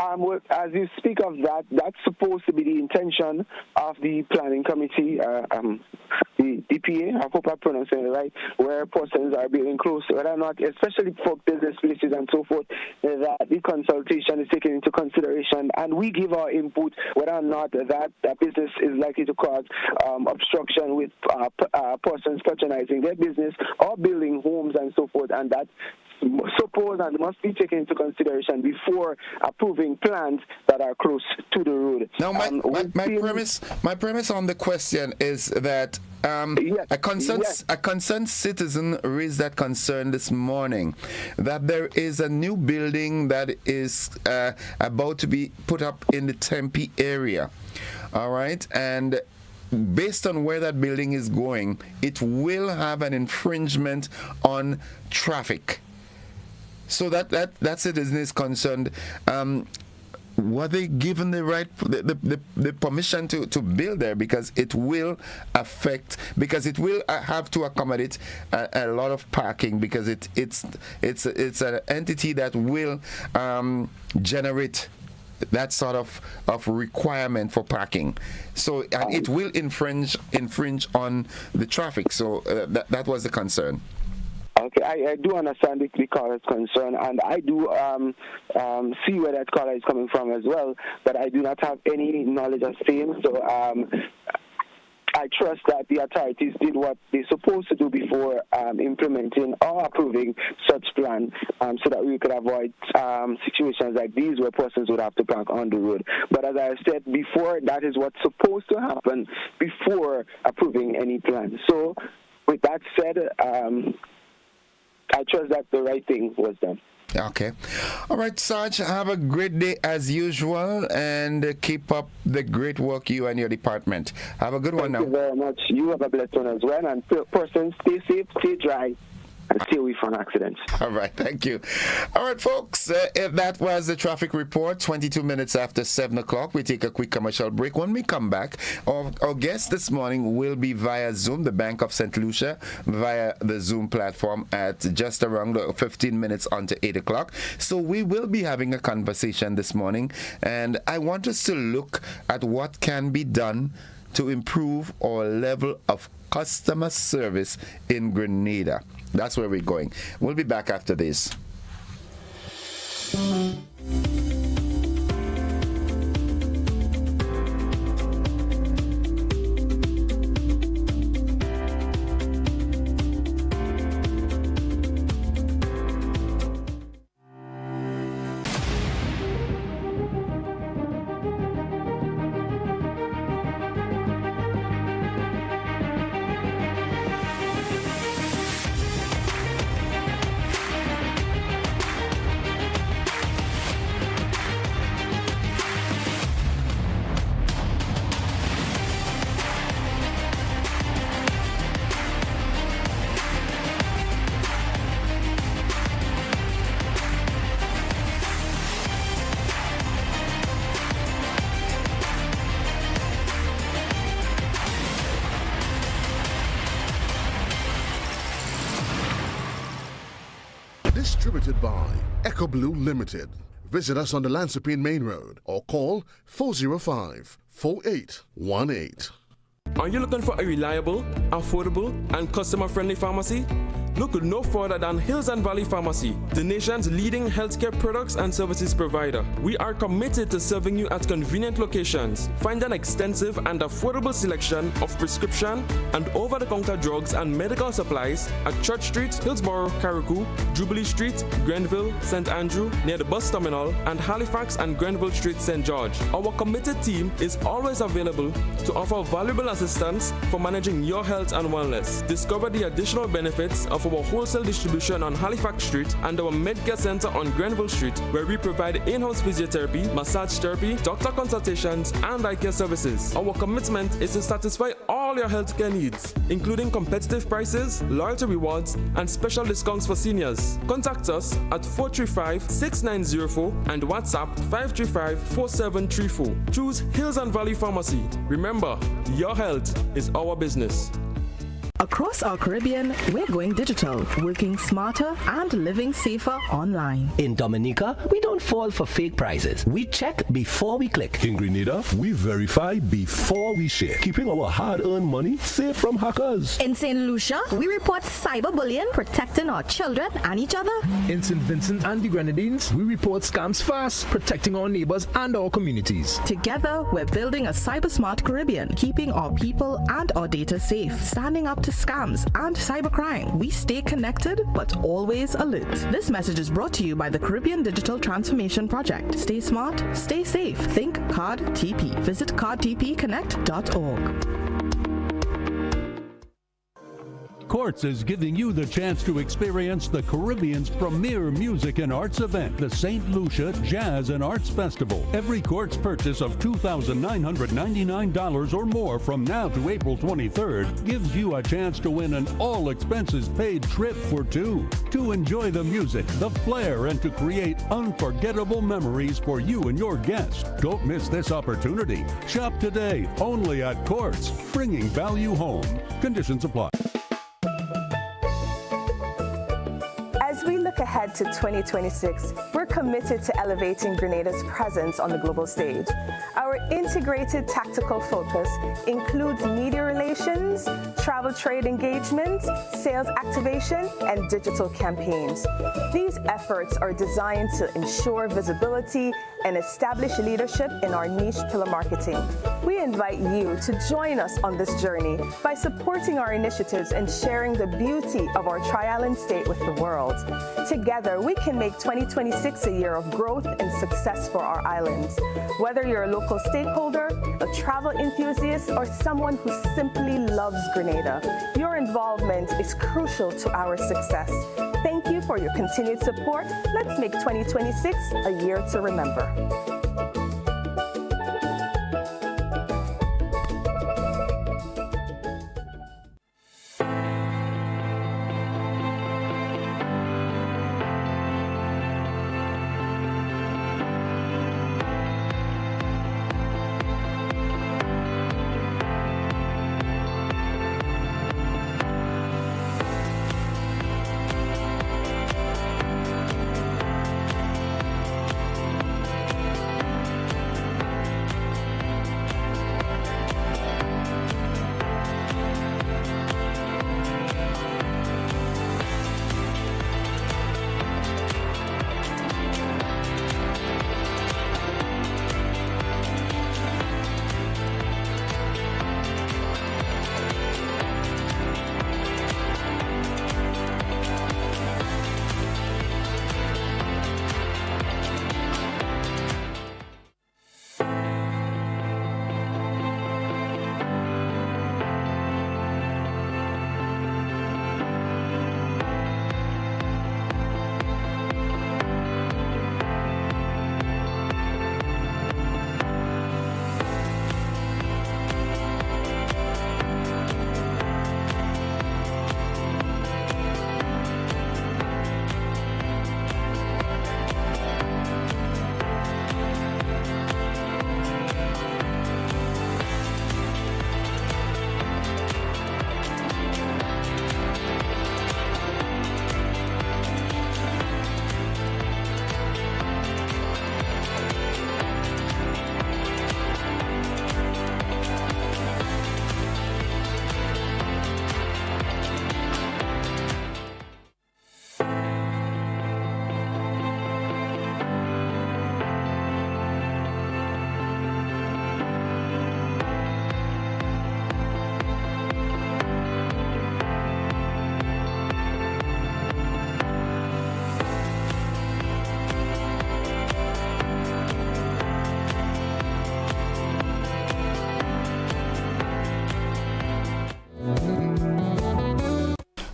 as you speak of that, that's supposed to be the intention of the planning committee, the DPA, I hope I'm pronouncing it right, where persons are building close, whether or not, especially for business places and so forth, that the consultation is taken into consideration, and we give our input whether or not that business is likely to cause obstruction with persons patronizing their business or building homes and so forth, and that suppose and must be taken into consideration before approving plans that are close to the road. Now, my premise on the question is that a concerned citizen raised that concern this morning that there is a new building that is about to be put up in the Tempe area. all right, and based on where that building is going, it will have an infringement on traffic. So that citizen is concerned. Were they given the right, the permission to build there? Because it will affect, because it will have to accommodate a lot of parking, because it's an entity that will generate that sort of requirement for parking. So and it will infringe on the traffic. So that was the concern. Okay, I do understand the caller's concern, and I do see where that caller is coming from as well, but I do not have any knowledge of same, so I trust that the authorities did what they're supposed to do before implementing or approving such plan, so that we could avoid situations like these where persons would have to park on the road. But as I said before, that is what's supposed to happen before approving any plan. So with that said, I trust that the right thing was done. Okay. All right, Sarge, have a great day as usual, and keep up the great work, you and your department. Have a good one now. Thank you very much. You have a blessed one as well, and persons, stay safe, stay dry, and stay away from accidents. All right, thank you. All right, folks, if that was the traffic report, 22 minutes after 7 o'clock. We take a quick commercial break. When we come back, our guest this morning will be via Zoom, the Bank of St. Lucia, via the Zoom platform at just around 15 minutes onto 8 o'clock. So we will be having a conversation this morning, and I want us to look at what can be done to improve our level of customer service in Grenada. That's where we're going. We'll be back after this. Distributed by Echo Blue Limited. Visit us on the Lansopine Main Road or call 405-4818. Are you looking for a reliable, affordable, and customer-friendly pharmacy? Look no further than Hills and Valley Pharmacy, the nation's leading healthcare products and services provider. We are committed to serving you at convenient locations. Find an extensive and affordable selection of prescription and over-the-counter drugs and medical supplies at Church Street, Hillsborough, Carriacou, Jubilee Street, Grenville, St. Andrew, near the bus terminal, and Halifax and Grenville Street, St. George. Our committed team is always available to offer valuable assistance for managing your health and wellness. Discover the additional benefits of our wholesale distribution on Halifax Street and our Medcare Center on Grenville Street, where we provide in-house physiotherapy, massage therapy, doctor consultations, and eye care services. Our commitment is to satisfy all your healthcare needs, including competitive prices, loyalty rewards, and special discounts for seniors. Contact us at 435-6904 and WhatsApp 535-4734. Choose Hills and Valley Pharmacy. Remember, your health is our business. Across our Caribbean, we're going digital, working smarter and living safer online. In Dominica, we don't fall for fake prices. We check before we click. In Grenada, we verify before we share, keeping our hard-earned money safe from hackers. In St. Lucia, we report cyberbullying, protecting our children and each other. In St. Vincent and the Grenadines, we report scams fast, protecting our neighbors and our communities. Together, we're building a cyber-smart Caribbean, keeping our people and our data safe, standing up to scams and cybercrime. We stay connected, but always alert. This message is brought to you by the Caribbean Digital Transformation Project. Stay smart, stay safe. Think Card TP. Visit cardtpconnect.org. Courts is giving you the chance to experience the Caribbean's premier music and arts event, the St. Lucia Jazz and Arts Festival. Every Courts purchase of $2,999 or more from now to April 23rd gives you a chance to win an all-expenses-paid trip for two to enjoy the music, the flair, and to create unforgettable memories for you and your guests. Don't miss this opportunity. Shop today only at Courts, bringing value home. Conditions apply. As we look ahead to 2026, we're committed to elevating Grenada's presence on the global stage. Our integrated tactical focus includes media relations, travel trade engagement, sales activation, and digital campaigns. These efforts are designed to ensure visibility and establish leadership in our niche pillar marketing. We invite you to join us on this journey by supporting our initiatives and sharing the beauty of our Tri-Island state with the world. Together, we can make 2026 a year of growth and success for our islands. Whether you're a local stakeholder, a travel enthusiast, or someone who simply loves Grenada, your involvement is crucial to our success. Thank you for your continued support. Let's make 2026 a year to remember.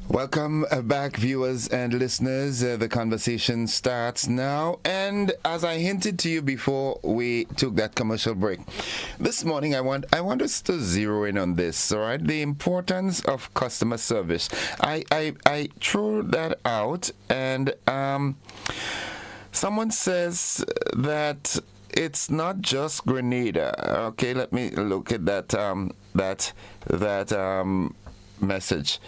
Welcome back, viewers and listeners. The conversation starts now. And as I hinted to you before we took that commercial break, this morning I want us to zero in on this, all right? The importance of customer service. I threw that out, and someone says that it's not just Grenada. Okay, let me look at that message.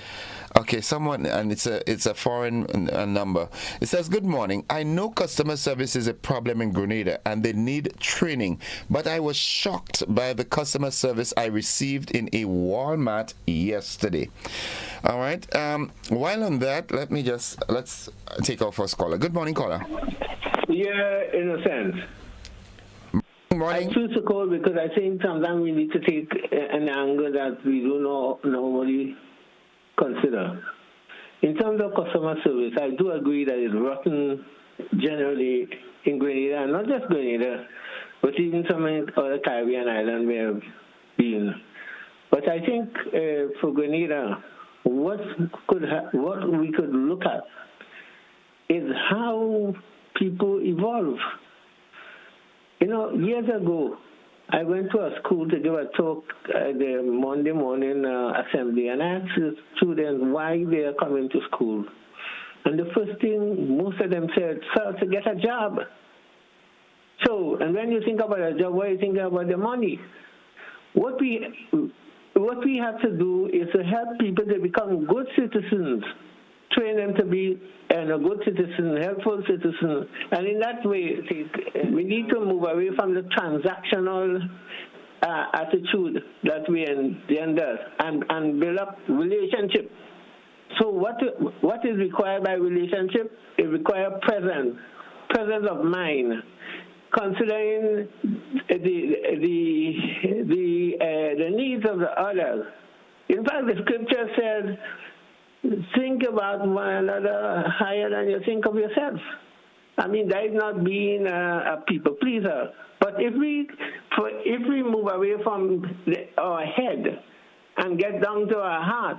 Okay, someone, and it's a foreign number. It says, "Good morning. I know customer service is a problem in Grenada and they need training, but I was shocked by the customer service I received in a Walmart yesterday." All right. While on that, let's take our first caller. Good morning, caller. Yeah, in a sense. Morning. I choose to call because I think sometimes we need to take an angle that we do not normally consider. In terms of customer service, I do agree that it's rotten generally in Grenada, and not just Grenada, but even some other Caribbean islands we have been. But I think for Grenada, what we could look at is how people evolve. Years ago, I went to a school to give a talk at the Monday morning assembly, and I asked the students why they are coming to school. And the first thing most of them said, "Sir, to get a job." So, and when you think about a job, what are you thinking about? The money. What we have to do is to help people to become good citizens, train them to be a good citizen, helpful citizen, and in that way, we need to move away from the transactional attitude that we engender and build up relationship. So what is required by relationship? It requires presence of mind, considering the needs of the others. In fact, the scripture said, think about one another higher than you think of yourself. I mean, that is not being a people pleaser. But if we move away from our head and get down to our heart,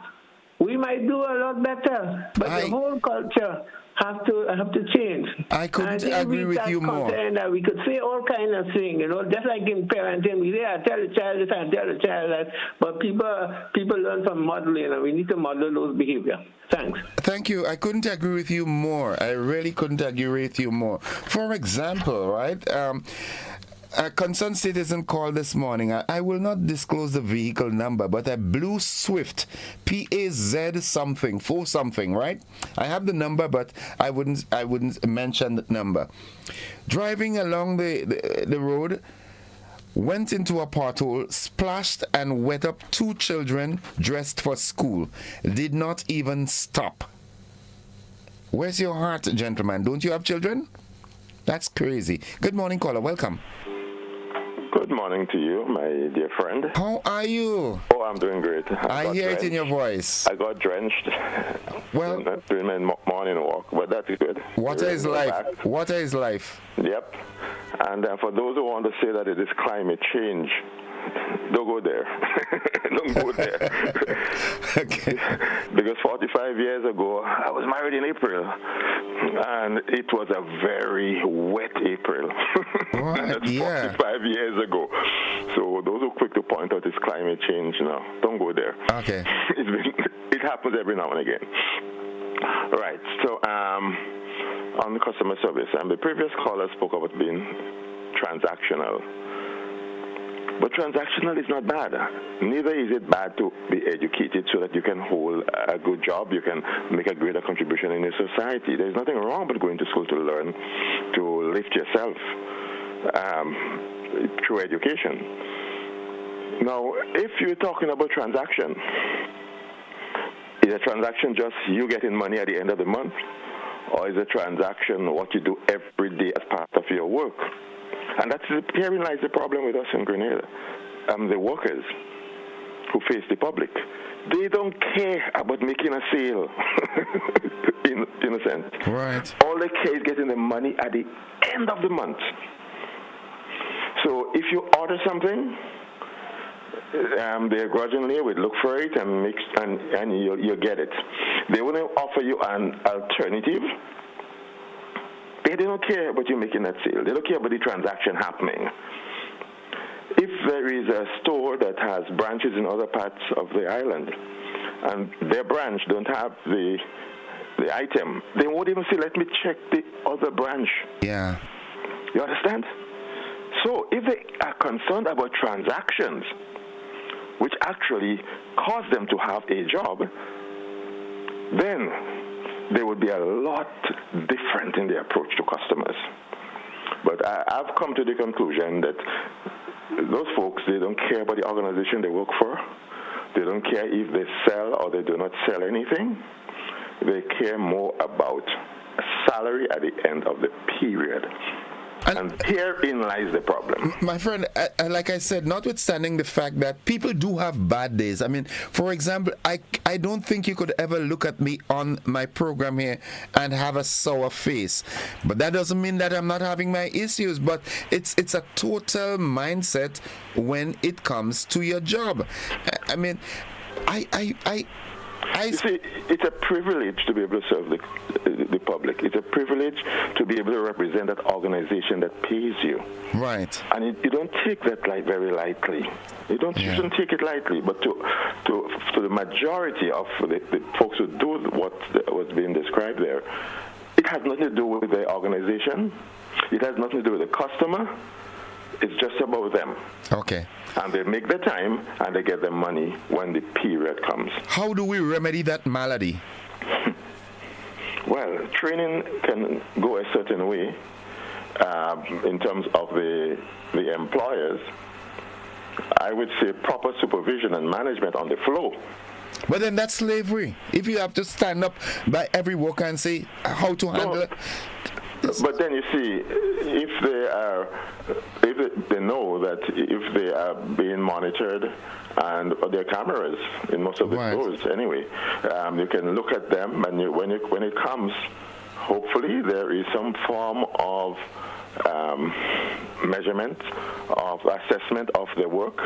we might do a lot better. But the whole culture have to change. I couldn't agree with you more. That we could say all kind of things, just like in parenting, we say, I tell the child this, I tell the child that, but people learn from modeling, and we need to model those behavior. Thanks. Thank you. I couldn't agree with you more. I really couldn't agree with you more. For example, right, a concerned citizen called this morning. I will not disclose the vehicle number, but a blue Swift, PAZ something, 4 something, right? I have the number, but I wouldn't mention the number. Driving along the road, went into a pothole, splashed and wet up 2 children dressed for school. Did not even stop. Where's your heart, gentlemen? Don't you have children? That's crazy. Good morning, caller. Welcome. Good morning to you, my dear friend. How are you? Oh, I'm doing great. I hear it in your voice. I got drenched well, during my morning walk, but that's good. Water is life. Back. Water is life. Yep. And for those who want to say that it is climate change, don't go there. Don't go there. Okay. Because 45 years ago, I was married in April, and it was a very wet April. Right, That's 45 years ago. So those who are quick to point out it's climate change, no, don't go there. Okay. It happens every now and again. Right. So on the customer service, and the previous caller spoke about being transactional. But transactional is not bad. Neither is it bad to be educated so that you can hold a good job, you can make a greater contribution in your society. There's nothing wrong with going to school to learn, to lift yourself through education. Now, if you're talking about transaction, is a transaction just you getting money at the end of the month? Or is a transaction what you do every day as part of your work? And herein lies the problem with us in Grenada. The workers who face the public, they don't care about making a sale, in a sense. Right. All they care is getting the money at the end of the month. So if you order something, they grudgingly would look for it and you'll get it. They wouldn't offer you an alternative. They don't care about you making that sale. They don't care about the transaction happening. If there is a store that has branches in other parts of the island, and their branch don't have the item, they won't even say, let me check the other branch. Yeah. You understand? So if they are concerned about transactions, which actually cause them to have a job, then they would be a lot different in their approach to customers. But I've come to the conclusion that those folks, they don't care about the organization they work for. They don't care if they sell or they do not sell anything. They care more about a salary at the end of the period. And herein lies the problem. My friend, like I said, notwithstanding the fact that people do have bad days. I mean, for example, I don't think you could ever look at me on my program here and have a sour face. But that doesn't mean that I'm not having my issues. But it's a total mindset when it comes to your job. I mean, You see, it's a privilege to be able to serve the public. It's a privilege to be able to represent that organization that pays you. Right. And you don't take that very lightly. You shouldn't take it lightly. But to the majority of the folks who do what's being described there, it has nothing to do with the organization. It has nothing to do with the customer. It's just about them. Okay. And they make the time and they get the money when the period comes. How do we remedy that malady? Well, training can go a certain way in terms of the employers. I would say proper supervision and management on the flow. But then that's slavery. If you have to stand up by every worker and say how to handle it. But then you see, if they know that if they are being monitored, and there are cameras in most of the stores anyway, you can look at them, and when it comes, hopefully there is some form of measurement, of assessment of their work,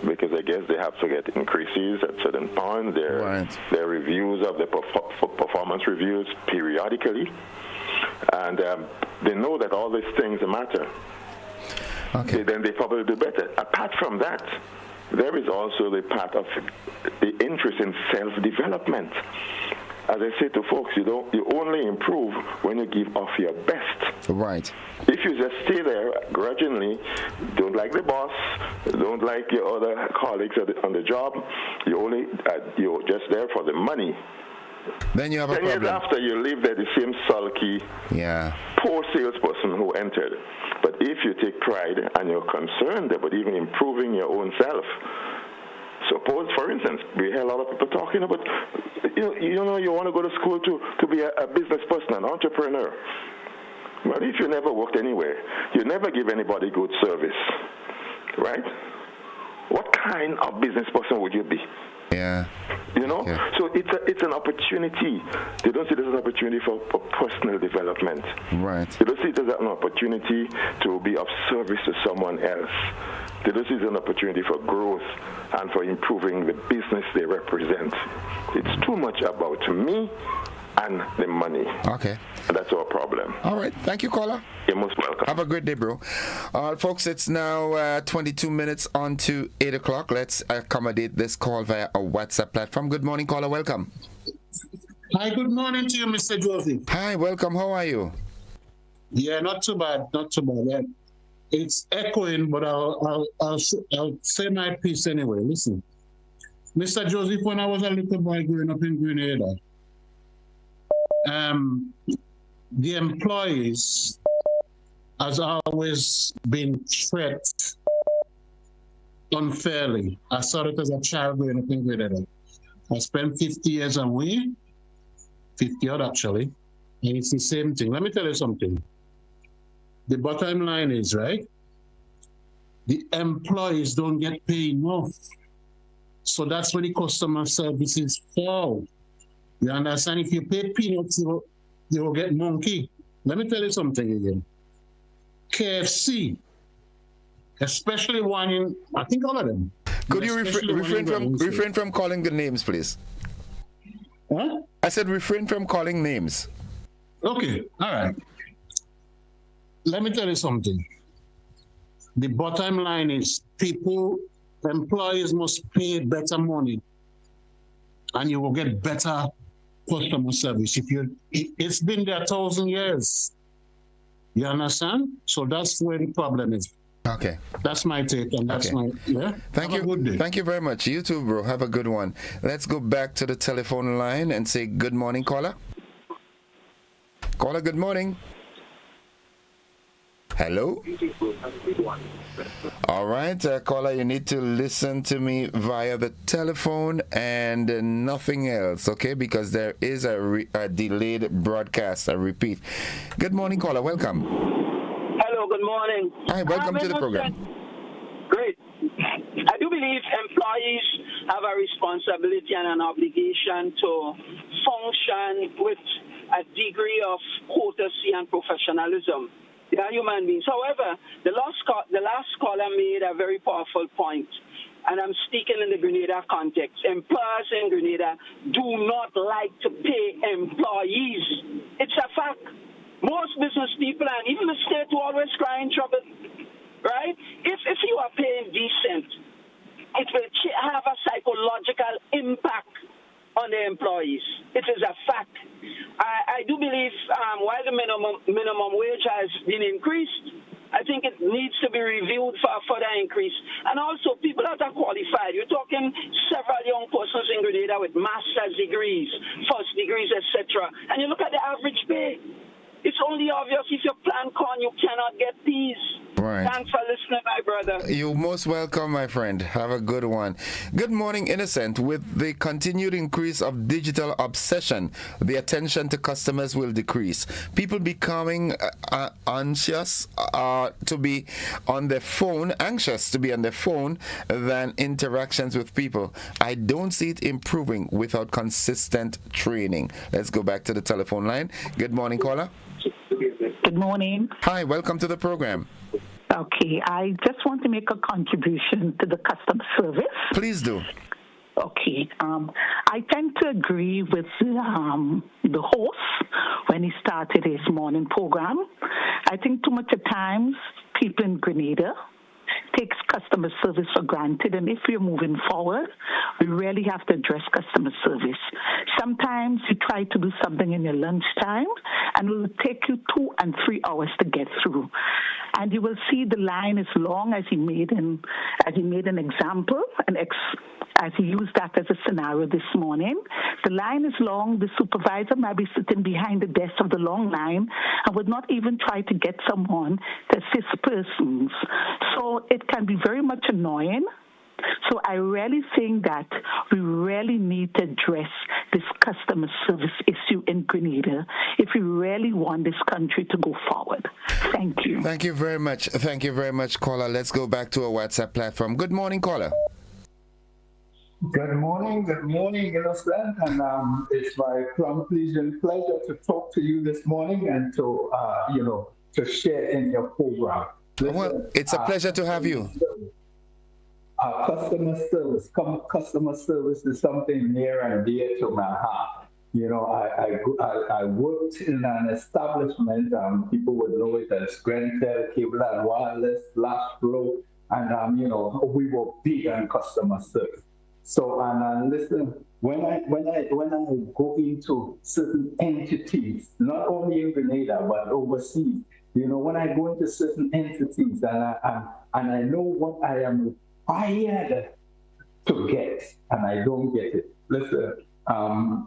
because I guess they have to get increases at certain points. Their reviews of the performance reviews periodically. And they know that all these things matter. Okay. Then they probably do better. Apart from that, there is also the part of the interest in self-development. As I say to folks, you only improve when you give off your best. Right. If you just stay there grudgingly, don't like the boss, don't like your other colleagues on the job, you're just there for the money. Then you have a 10 problem. years after, you leave there the same sulky, poor salesperson who entered. But if you take pride and you're concerned about even improving your own self, suppose, for instance, we hear a lot of people talking about, you want to go to school to be a business person, an entrepreneur. Well, if you never worked anywhere, you never give anybody good service, right? What kind of business person would you be? Yeah. So it's an opportunity. They don't see it as an opportunity for personal development. Right. They don't see it as an opportunity to be of service to someone else. They don't see it as an opportunity for growth and for improving the business they represent. It's too much about me and the money. Okay. And that's our problem. All right. Thank you, caller. You're most welcome. Have a great day, bro. All right, folks, it's now 22 minutes on to 8 o'clock. Let's accommodate this call via a WhatsApp platform. Good morning, caller. Welcome. Hi, good morning to you, Mr. Joseph. Hi, welcome. How are you? Yeah, not too bad. Not too bad. It's echoing, but I'll say my piece anyway. Listen, Mr. Joseph, when I was a little boy growing up in Grenada, the employees has always been treated unfairly. I saw it as a child growing up in Grenada. I spent 50 years away, 50 odd actually, and it's the same thing. Let me tell you something. The bottom line is, right, the employees don't get paid enough. So that's where the customer services fall. You understand? If you pay peanuts, you will get monkey. Let me tell you something again. KFC, especially one in, I think all of them. Could you refrain from calling the names, please? Huh? I said refrain from calling names. Okay, all right. Let me tell you something. The bottom line is employees must pay better money and you will get better customer service. It's been there 1,000 years. You understand? So that's where the problem is. Okay. That's my take, and that's my, Thank you. Good day. Thank you very much. You too, bro. Have a good one. Let's go back to the telephone line and say good morning, caller. Caller, good morning. Hello? All right, caller, you need to listen to me via the telephone and nothing else, okay? Because there is a delayed broadcast, I repeat. Good morning, caller. Welcome. Hello, good morning. Hi, welcome to the program. Great. I do believe employees have a responsibility and an obligation to function with a degree of courtesy and professionalism. They are human beings. However, the last caller made a very powerful point. and I'm speaking in the Grenada context, employers in Grenada do not like to pay employees. It's a fact. Most business people and even the state will always cry in trouble, right? If you are paying decent, it will have a psychological impact on the employees. It is a fact. I do believe while the minimum wage has been increased, I think it needs to be reviewed for a further increase. And also people that are qualified. You're talking several young persons in Grenada with master's degrees, first degrees, etc. And you look at the average pay. It's only obvious if you plant corn, you cannot get peas. Right. Thanks for listening, my brother. You're most welcome, my friend. Have a good one. Good morning, Innocent. With the continued increase of digital obsession, the attention to customers will decrease. People becoming anxious to be on their phone than interactions with people. I don't see it improving without consistent training. Let's go back to the telephone line. Good morning, caller. Good morning. Hi, welcome to the program. Okay, I just want to make a contribution to the customer service. Please do. Okay, I tend to agree with the host when he started his morning program. I think too much of times people in Grenada takes customer service for granted, and if we're moving forward, we really have to address customer service. Sometimes you try to do something in your lunchtime, and it will take you 2 and 3 hours to get through. And you will see the line is long, as he made an example, as he used that as a scenario this morning. The line is long. The supervisor might be sitting behind the desk of the long line and would not even try to get someone to assist persons. So it can be very much annoying. So I really think that we really need to address this customer service issue in Grenada if we really want this country to go forward. Thank you. Thank you very much. Thank you very much, caller. Let's go back to our WhatsApp platform. Good morning, caller. Good morning, Innocent, and it's my complete pleasure to talk to you this morning and to to share in your program. Listen, well, it's a pleasure to have you. Customer service is something near and dear to my heart. I worked in an establishment. People would know it as Grentel Cable and Wireless, Flash Flow, and we were big on customer service. So, and listen, when I go into certain entities, not only in Grenada but overseas, when I go into certain entities and I know what I am required to get, and I don't get it. Listen,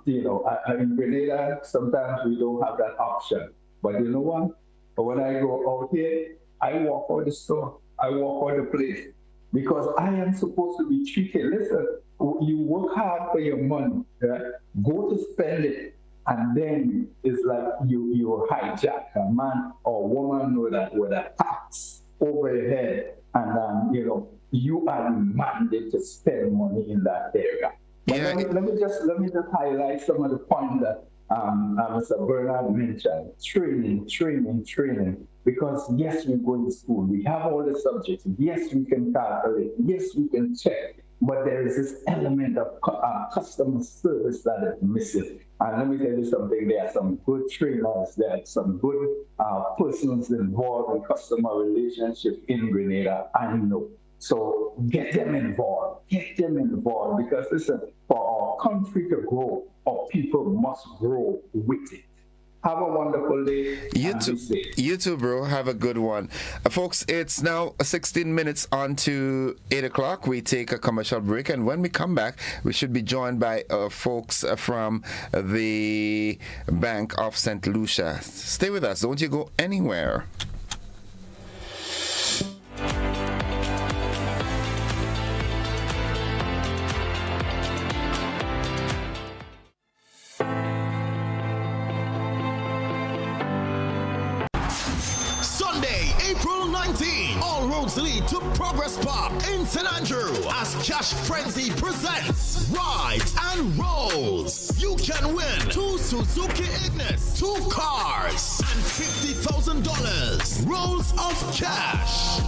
in Grenada, sometimes we don't have that option. But you know what? When I go out here, I walk out the store, I walk out the place, because I am supposed to be treated. Listen, you work hard for your money, right? Go to spend it, and then it's like you hijack a man or woman with a tax over your head, and you are demanded to spend money in that area. But let me just highlight some of the points that Mr. Bernard mentioned. Training. Because yes, we go to school, we have all the subjects. Yes, we can calculate. Yes, we can check. But there is this element of customer service that is missing. And let me tell you something, there are some good trainers, there are some good persons involved in customer relationship in Grenada, I know. So get them involved, because listen, for our country to grow, our people must grow with it. Have a wonderful day. You too, bro. Have a good one. Folks, it's now 16 minutes on to 8 o'clock. We take a commercial break, and when we come back, we should be joined by folks from the Bank of St. Lucia. Stay with us. Don't you go anywhere. roads lead to Progress Park in St. Andrew as Cash Frenzy presents Rides and Rolls. You can win 2 Suzuki Ignis, 2 cars, and $50,000 rolls of cash.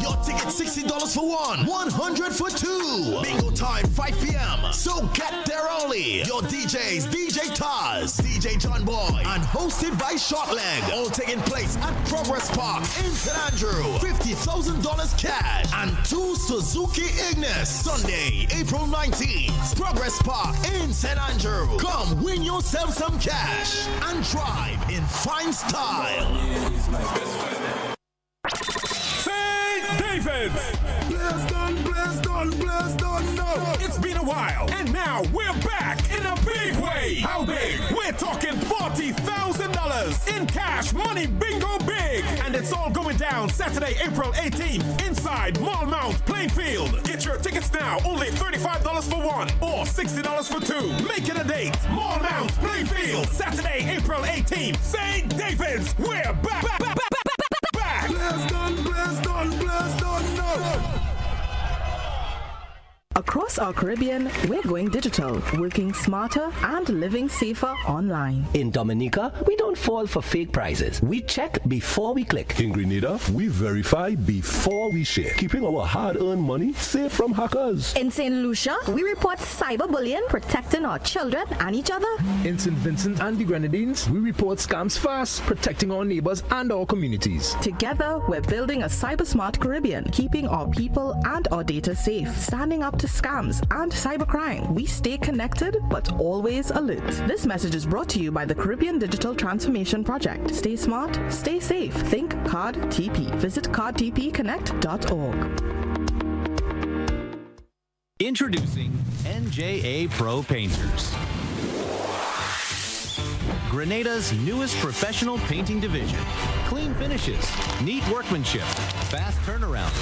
Your ticket $60 for one, $100 for two. Bingo time 5 p.m. So get there early. Your DJs, DJ Taz, DJ John Boy, and hosted by Shortleg. All taking place at Progress Park in St. Andrew. $50,000 cash and 2 Suzuki Ignis. Sunday, April 19th. Progress Park in St. Andrew. Come win yourself some cash and drive in fine style. David! Bless done, no! It's been a while, and now we're back in a big way! How big? We're talking $40,000 in cash money bingo big! And it's all going down Saturday, April 18th, inside Mall Mount, Plainfield. Get your tickets now, only $35 for one, or $60 for two. Make it a date, Mall Mount, Plainfield, Saturday, April 18th. St. David's, we're back! Bless done, no! Across our Caribbean, we're going digital, working smarter and living safer online. In Dominica, we don't fall for fake prices. We check before we click. In Grenada, we verify before we share, keeping our hard-earned money safe from hackers. In St. Lucia, we report cyberbullying, protecting our children and each other. In St. Vincent and the Grenadines, we report scams fast, protecting our neighbors and our communities. Together, we're building a cyber-smart Caribbean, keeping our people and our data safe, standing up to scams and cybercrime. We stay connected, but always alert. This message is brought to you by the Caribbean Digital Transformation Project. Stay smart, stay safe. Think Card TP. Visit cardtpconnect.org. Introducing NJA Pro Painters, Grenada's newest professional painting division. Clean finishes, neat workmanship, fast turnaround.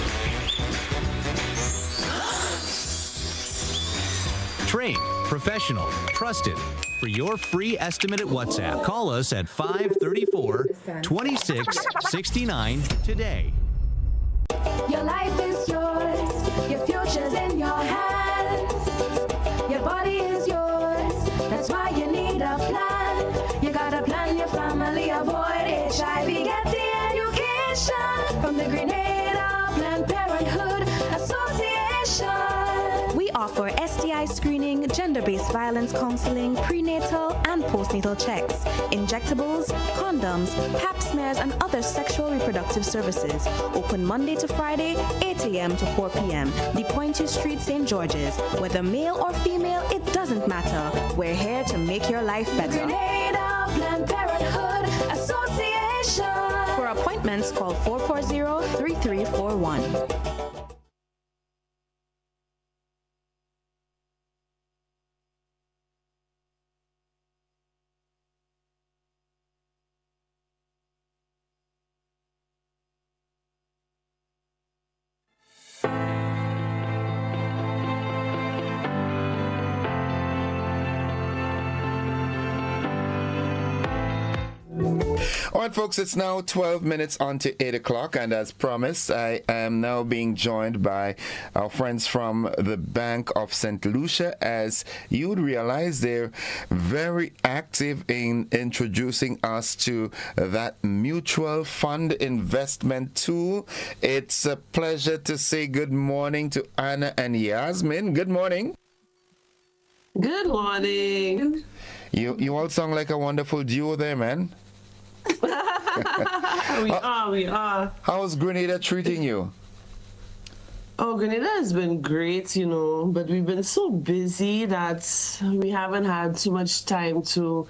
Trained, professional, trusted. For your free estimate at WhatsApp, call us at 534-2669 today. Your life is yours, your future's in your hands. Your body is yours, that's why you need a plan. You gotta plan your family, avoid HIV, get the education from the Grenada Planned Parenthood Association. We offer STI screening, gender-based violence counseling, prenatal and postnatal checks, injectables, condoms, pap smears, and other sexual reproductive services. Open Monday to Friday, 8 a.m. to 4 p.m. The Pointy Street, St. George's. Whether male or female, it doesn't matter. We're here to make your life better. Grenada Planned Parenthood Association. For appointments, call 440-3341. All right, folks, it's now 12 minutes on to 8 o'clock, and as promised, I am now being joined by our friends from the Bank of St. Lucia. As you would realize, they're very active in introducing us to that mutual fund investment tool. It's a pleasure to say good morning to Anna and Yasmin. Good morning. Good morning. You all sound like a wonderful duo there, man. We are. How's Grenada treating you? Oh, Grenada has been great, but we've been so busy that we haven't had too much time to,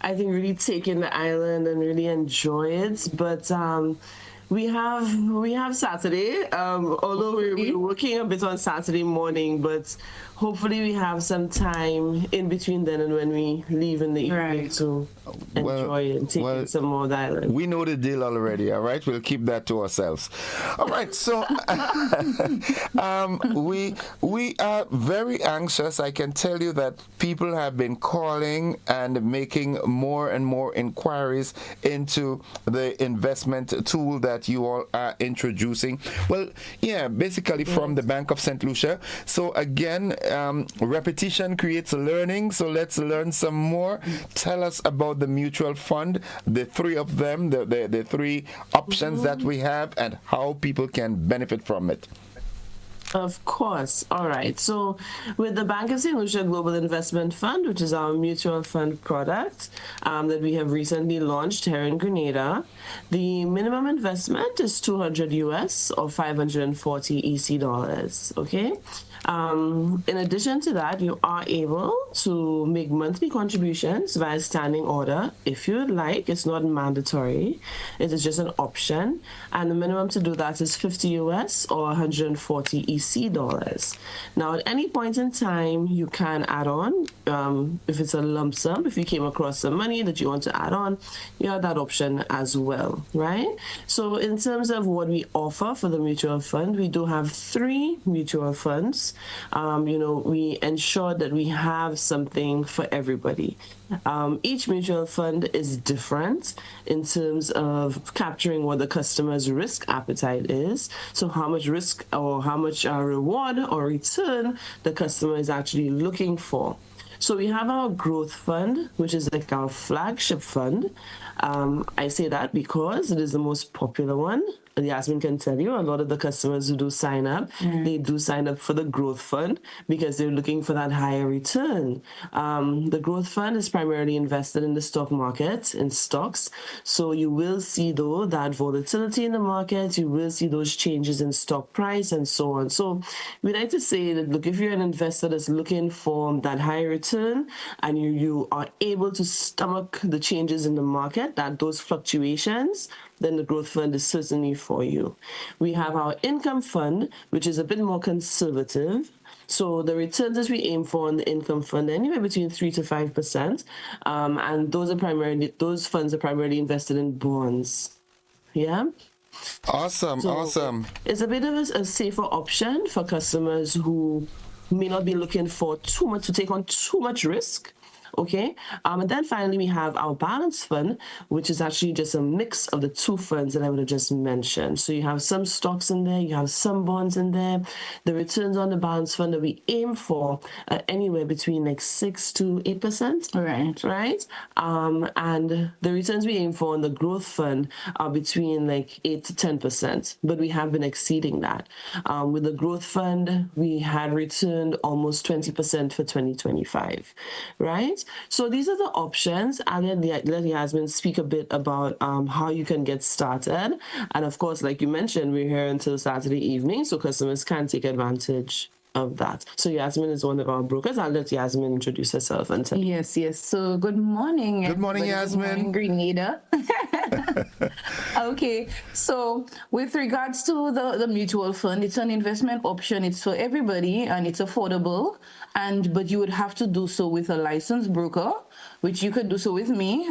I think, really take in the island and really enjoy it. But we have Saturday, although we're working a bit on Saturday morning, but hopefully we have some time in between then and when we leave in the evening to enjoy and take in some more of the island. We know the deal already, all right? We'll keep that to ourselves. All right, so we are very anxious. I can tell you that people have been calling and making more and more inquiries into the investment tool that you all are introducing. Well, yeah, basically from the Bank of St. Lucia. So again, repetition creates learning. So let's learn some more. Tell us about the mutual fund, the three of them, the three options that we have, and how people can benefit from it. Of course. All right. So with the Bank of St. Lucia Global Investment Fund, which is our mutual fund product that we have recently launched here in Grenada, the minimum investment is $200 US or 540 EC dollars. Okay. In addition to that, you are able to make monthly contributions via standing order if you would like. It's not mandatory. It is just an option. And the minimum to do that is $50 US or 140 EC dollars. Now, at any point in time, you can add on. If it's a lump sum, if you came across some money that you want to add on, you have that option as well, right? So in terms of what we offer for the mutual fund, we do have 3 mutual funds. We ensure that we have something for everybody. Each mutual fund is different in terms of capturing what the customer's risk appetite is. So how much risk or how much reward or return the customer is actually looking for. So we have our growth fund, which is like our flagship fund. I say that because it is the most popular one. Yasmin can tell you, a lot of the customers who do sign up, they do sign up for the growth fund because they're looking for that higher return. The growth fund is primarily invested in the stock market, in stocks. So you will see, though, that volatility in the market. You will see those changes in stock price and so on. So we like to say that, look, if you're an investor that's looking for that higher return and you are able to stomach the changes in the market, that those fluctuations, then the growth fund is certainly for you. We have our income fund, which is a bit more conservative. So the returns that we aim for in the income fund, anywhere between 3 to 5%, and those funds are primarily invested in bonds. Yeah. Awesome. It's a bit of a safer option for customers who may not be looking for too much to take on too much risk. Okay, and then finally we have our balance fund, which is actually just a mix of the 2 funds that I would have just mentioned. So you have some stocks in there, you have some bonds in there. The returns on the balance fund that we aim for are anywhere between like 6 to 8%. Right. And the returns we aim for on the growth fund are between like 8 to 10%, but we have been exceeding that. With the growth fund, we had returned almost 20% for 2025. Right. So these are the options. I'll let Yasmin speak a bit about how you can get started. And of course, like you mentioned, we're here until Saturday evening, so customers can take advantage of that. So Yasmin is one of our brokers. I'll let Yasmin introduce herself and tell. Yes. So good morning. Good morning, Yasmin. Good morning, Grenada. Okay. So with regards to the mutual fund, it's an investment option. It's for everybody and it's affordable. But you would have to do so with a licensed broker, which you could do so with me.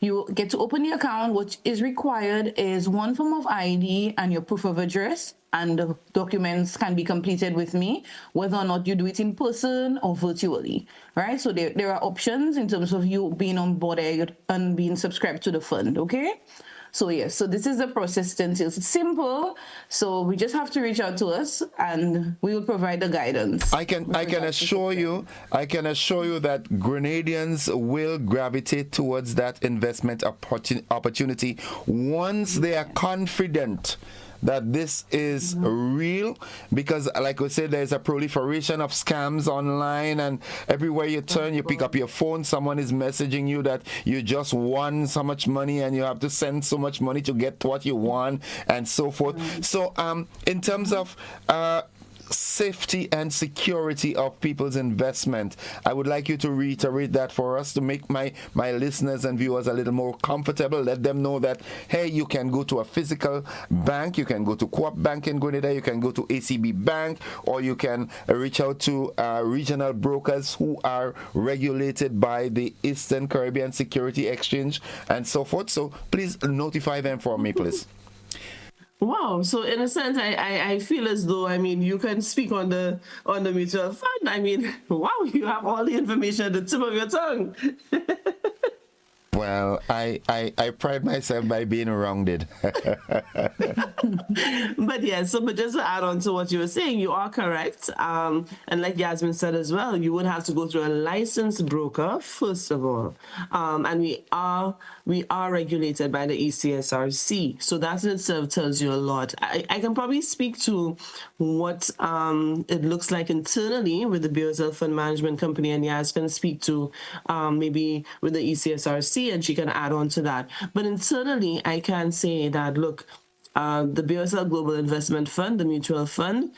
You get to open the account. What is required is one form of ID and your proof of address, and the documents can be completed with me, whether or not you do it in person or virtually, right? So there are options in terms of you being on board and being subscribed to the fund, okay? So yes, so this is the process until it's simple. So we just have to reach out to us and we will provide the guidance. I can assure you that Grenadians will gravitate towards that investment opportunity once they are confident that this is real, because like I said, there's a proliferation of scams online, and everywhere you turn, you pick up your phone, someone is messaging you that you just won so much money and you have to send so much money to get what you won and so forth. So in terms of safety and security of people's investment. I would like you to reiterate that for us to make my listeners and viewers a little more comfortable. Let them know that, hey, you can go to a physical bank, you can go to Co-op Bank in Grenada, you can go to ACB Bank, or you can reach out to regional brokers who are regulated by the Eastern Caribbean Security Exchange and so forth. So please notify them for me, please. Wow. So in a sense, I feel as though, I mean, you can speak on the mutual fund. I mean, wow, you have all the information at the tip of your tongue. Well, I pride myself by being rounded. But yeah, but just to add on to what you were saying, you are correct. And like Yasmin said as well, you would have to go through a licensed broker, first of all. And we are regulated by the ECSRC. So that in itself tells you a lot. I can probably speak to what it looks like internally with the BOSL Fund Management Company, and Yas can speak to maybe with the ECSRC, and she can add on to that. But internally, I can say that, look, the BOSL Global Investment Fund, the mutual fund,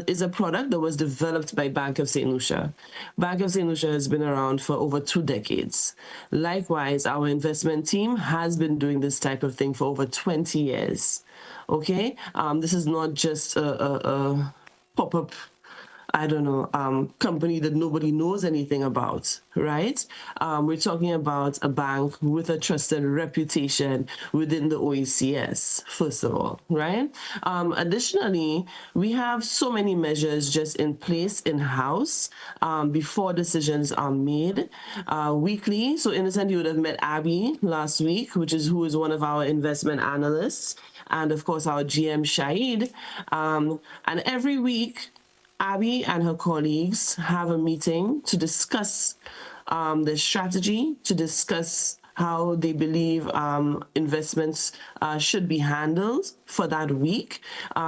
is a product that was developed by Bank of St. Lucia. Bank of St. Lucia has been around for over 2 decades. Likewise, our investment team has been doing this type of thing for over 20 years. Okay? This is not just a pop-up, I don't know, company that nobody knows anything about, right? We're talking about a bank with a trusted reputation within the OECS, first of all, right? Additionally, we have so many measures just in place in-house before decisions are made weekly. So in a sense, you would have met Abby last week, who is one of our investment analysts, and of course our GM Shahid. And every week, Abby and her colleagues have a meeting to discuss the strategy, to discuss how they believe investments should be handled for that week.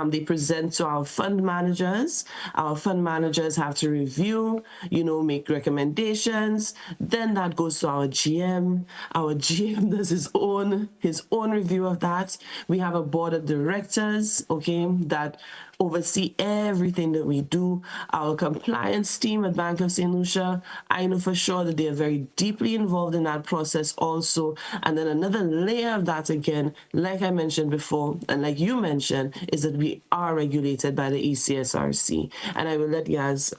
They present to our fund managers. Our fund managers have to review, make recommendations. Then that goes to our GM. Our GM does his own review of that. We have a board of directors, okay, that oversee everything that we do. Our compliance team at Bank of St. Lucia, I know for sure that they are very deeply involved in that process also. And then another layer of that again, like I mentioned before, and like you mentioned, is that we are regulated by the ECSRC. And I will let Yaz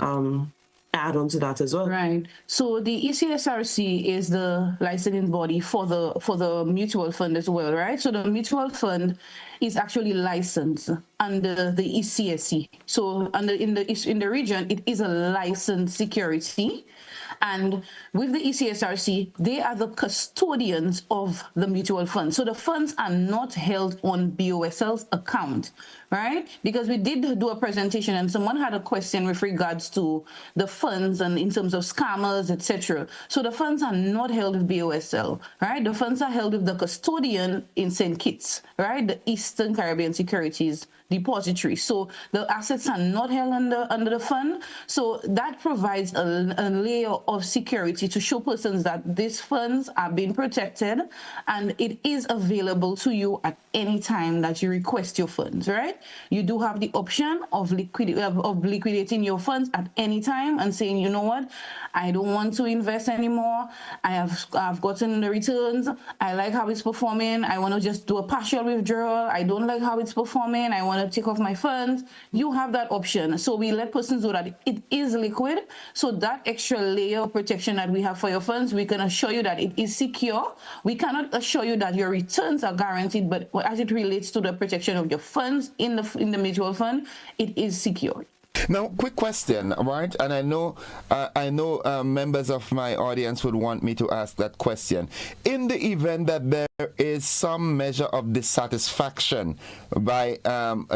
add on to that as well. Right. So the ECSRC is the licensing body for the mutual fund as well, right? So the mutual fund is actually licensed under the ECSC. So in the region, it is a licensed security. And with the ECSRC, they are the custodians of the mutual fund. So the funds are not held on BOSL's account, right? Because we did do a presentation and someone had a question with regards to the funds and in terms of scammers, etc. So the funds are not held with BOSL, right? The funds are held with the custodian in St. Kitts, right? The Eastern Caribbean Securities Depository. So the assets are not held under the fund. So that provides a layer of security to show persons that these funds are being protected and it is available to you at any time that you request your funds, right? You do have the option of liquidating your funds at any time and saying, you know what, I don't want to invest anymore. I've gotten the returns. I like how it's performing. I want to just do a partial withdrawal. I don't like how it's performing. I want to take off my funds. You have that option. So we let persons know that it is liquid. So that extra layer of protection that we have for your funds, we can assure you that it is secure. We cannot assure you that your returns are guaranteed, but as it relates to the protection of your funds in the mutual fund, it is secure. Now, quick question, right? And I know members of my audience would want me to ask that question. In the event that there is some measure of dissatisfaction by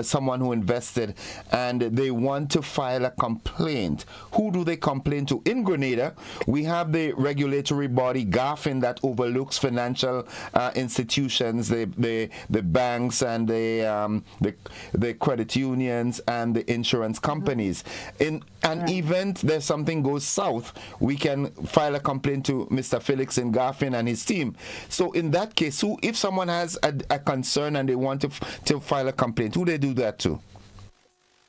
someone who invested and they want to file a complaint, who do they complain to? In Grenada, we have the regulatory body GAFIN that overlooks financial institutions, the banks and the credit unions and the insurance companies. In an event there's something goes south, we can file a complaint to Mr. Felix in GAFIN and his team. So in that case, if someone has a concern and they want to file a complaint, who they do that to?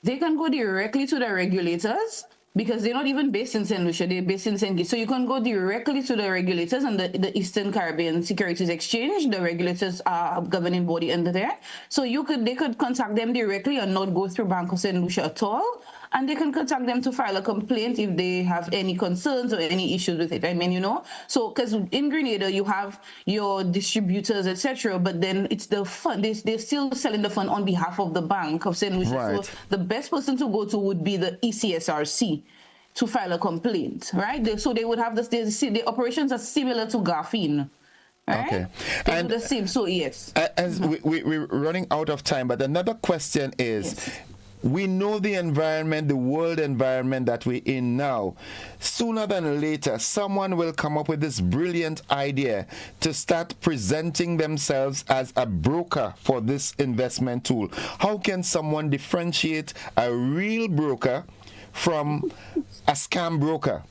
they can go directly to the regulators, because they're not even based in St. Lucia, they're based in St. Kitts. So you can go directly to the regulators and the Eastern Caribbean Securities Exchange, the regulators are governing body under there. So they could contact them directly and not go through Bank of St. Lucia at all. And they can contact them to file a complaint if they have any concerns or any issues with it. I mean, so because in Grenada you have your distributors, etc., but then it's the fund. They're still selling the fund on behalf of the Bank of St. Lucia. Right. So the best person to go to would be the ECSRC to file a complaint, right? So they would have this. The operations are similar to Garfin. Right? Okay. They do the same. So yes. As we're running out of time, but another question is. Yes. We know the environment, the world environment that we're in now. Sooner than later, someone will come up with this brilliant idea to start presenting themselves as a broker for this investment tool. How can someone differentiate a real broker from a scam broker?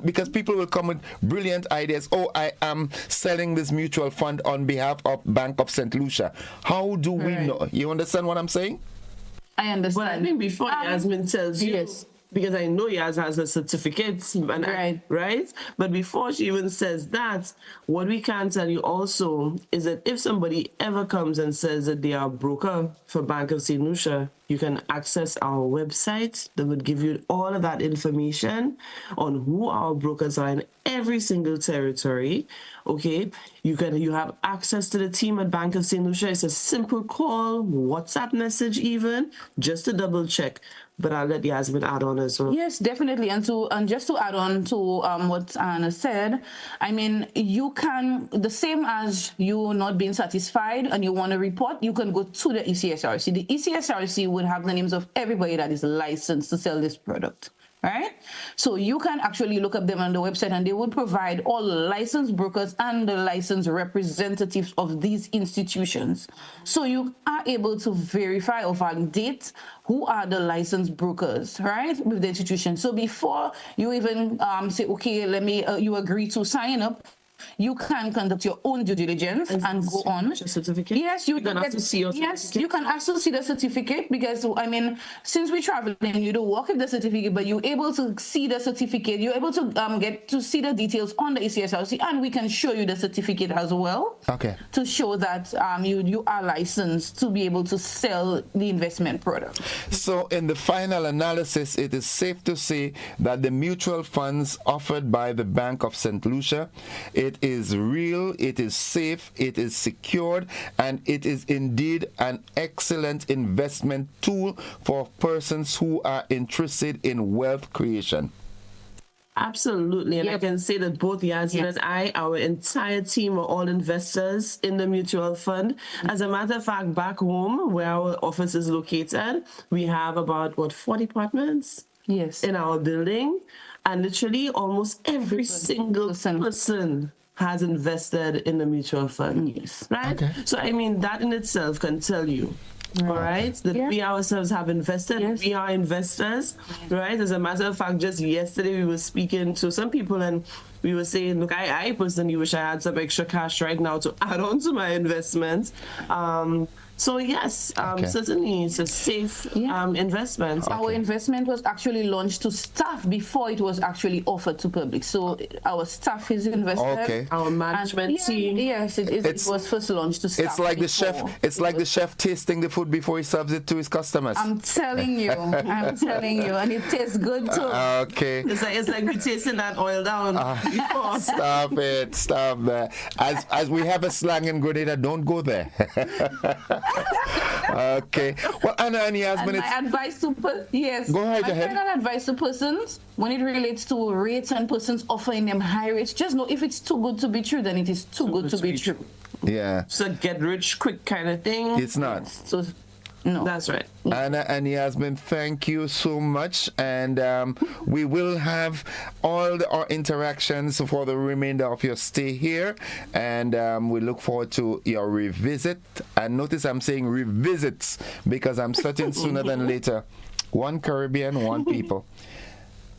Because people will come with brilliant ideas. Oh, I am selling this mutual fund on behalf of Bank of St. Lucia. How do we know? You understand what I'm saying? I understand. Well, I think before Yasmin tells you, yes, because I know Yas has a certificate, and right? But before she even says that, what we can tell you also is that if somebody ever comes and says that they are a broker for Bank of St. Lucia, you can access our website that would give you all of that information on who our brokers are in every single territory. Okay, you have access to the team at Bank of St. Lucia. It's a simple call, WhatsApp message even, just to double check. But I'll let Yasmin add on as well. Yes, definitely. And just to add on to what Anna said, I mean, you can, the same as you not being satisfied and you want to report, you can go to the ECSRC. The ECSRC would have the names of everybody that is licensed to sell this product. Right? So you can actually look up them on the website, and they would provide all licensed brokers and the licensed representatives of these institutions. So you are able to verify or validate who are the licensed brokers, right, with the institution. So before you even say, okay, let me, you agree to sign up, you can conduct your own due diligence and go on. Certificate? Yes, you can also see your yes, you can also see the certificate, because I mean, since we're traveling, you don't work with the certificate, but you're able to see the certificate. You're able to get to see the details on the ECSRC, and we can show you the certificate as well. Okay. To show that you are licensed to be able to sell the investment product. So, in the final analysis, it is safe to say that the mutual funds offered by the Bank of St. Lucia, it is real, it is safe, it is secured, and it is indeed an excellent investment tool for persons who are interested in wealth creation. Absolutely. And I can say that both Yasmin and I, our entire team, are all investors in the mutual fund. As a matter of fact, back home where our office is located, we have about, 40 apartments? Yes. In our building. And literally almost every single person has invested in the mutual fund. Yes. Right? Okay. So, I mean, that in itself can tell you, all right, that we ourselves have invested. We are investors, right? As a matter of fact, just yesterday we were speaking to some people, and we were saying, look, I personally wish I had some extra cash right now to add on to my investments. So yes, certainly it's a safe investment. Our investment was actually launched to staff before it was actually offered to public. So our staff is invested. Okay. Our management team. Yes, it was first launched to staff. It's like the chef. It's like the chef tasting the food before he serves it to his customers. I'm telling you, and it tastes good too. Okay. It's like we're tasting that oil down. Stop it! Stop that. As we have a slang in Grenada, don't go there. Okay. Well, Anna and Yasmin, my advice to Go ahead. My advice to persons when it relates to rates and persons offering them high rates, just know if it's too good to be true, then it is too good to be true. Yeah. So get rich quick kind of thing. It's not. So no. That's right. Anna and Yasmin, thank you so much. And we will have all our interactions for the remainder of your stay here. And we look forward to your revisit. And notice I'm saying revisits, because I'm certain sooner than later, one Caribbean, one people.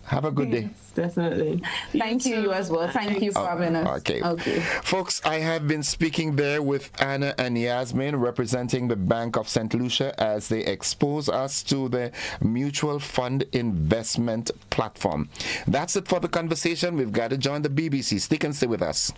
Have a good day. Definitely. Thank you as well. Thank you for having us. Okay. Folks, I have been speaking there with Anna and Yasmin representing the Bank of St. Lucia as they expose us to the mutual fund investment platform. That's it for the conversation. We've got to join the BBC. Stick and stay with us.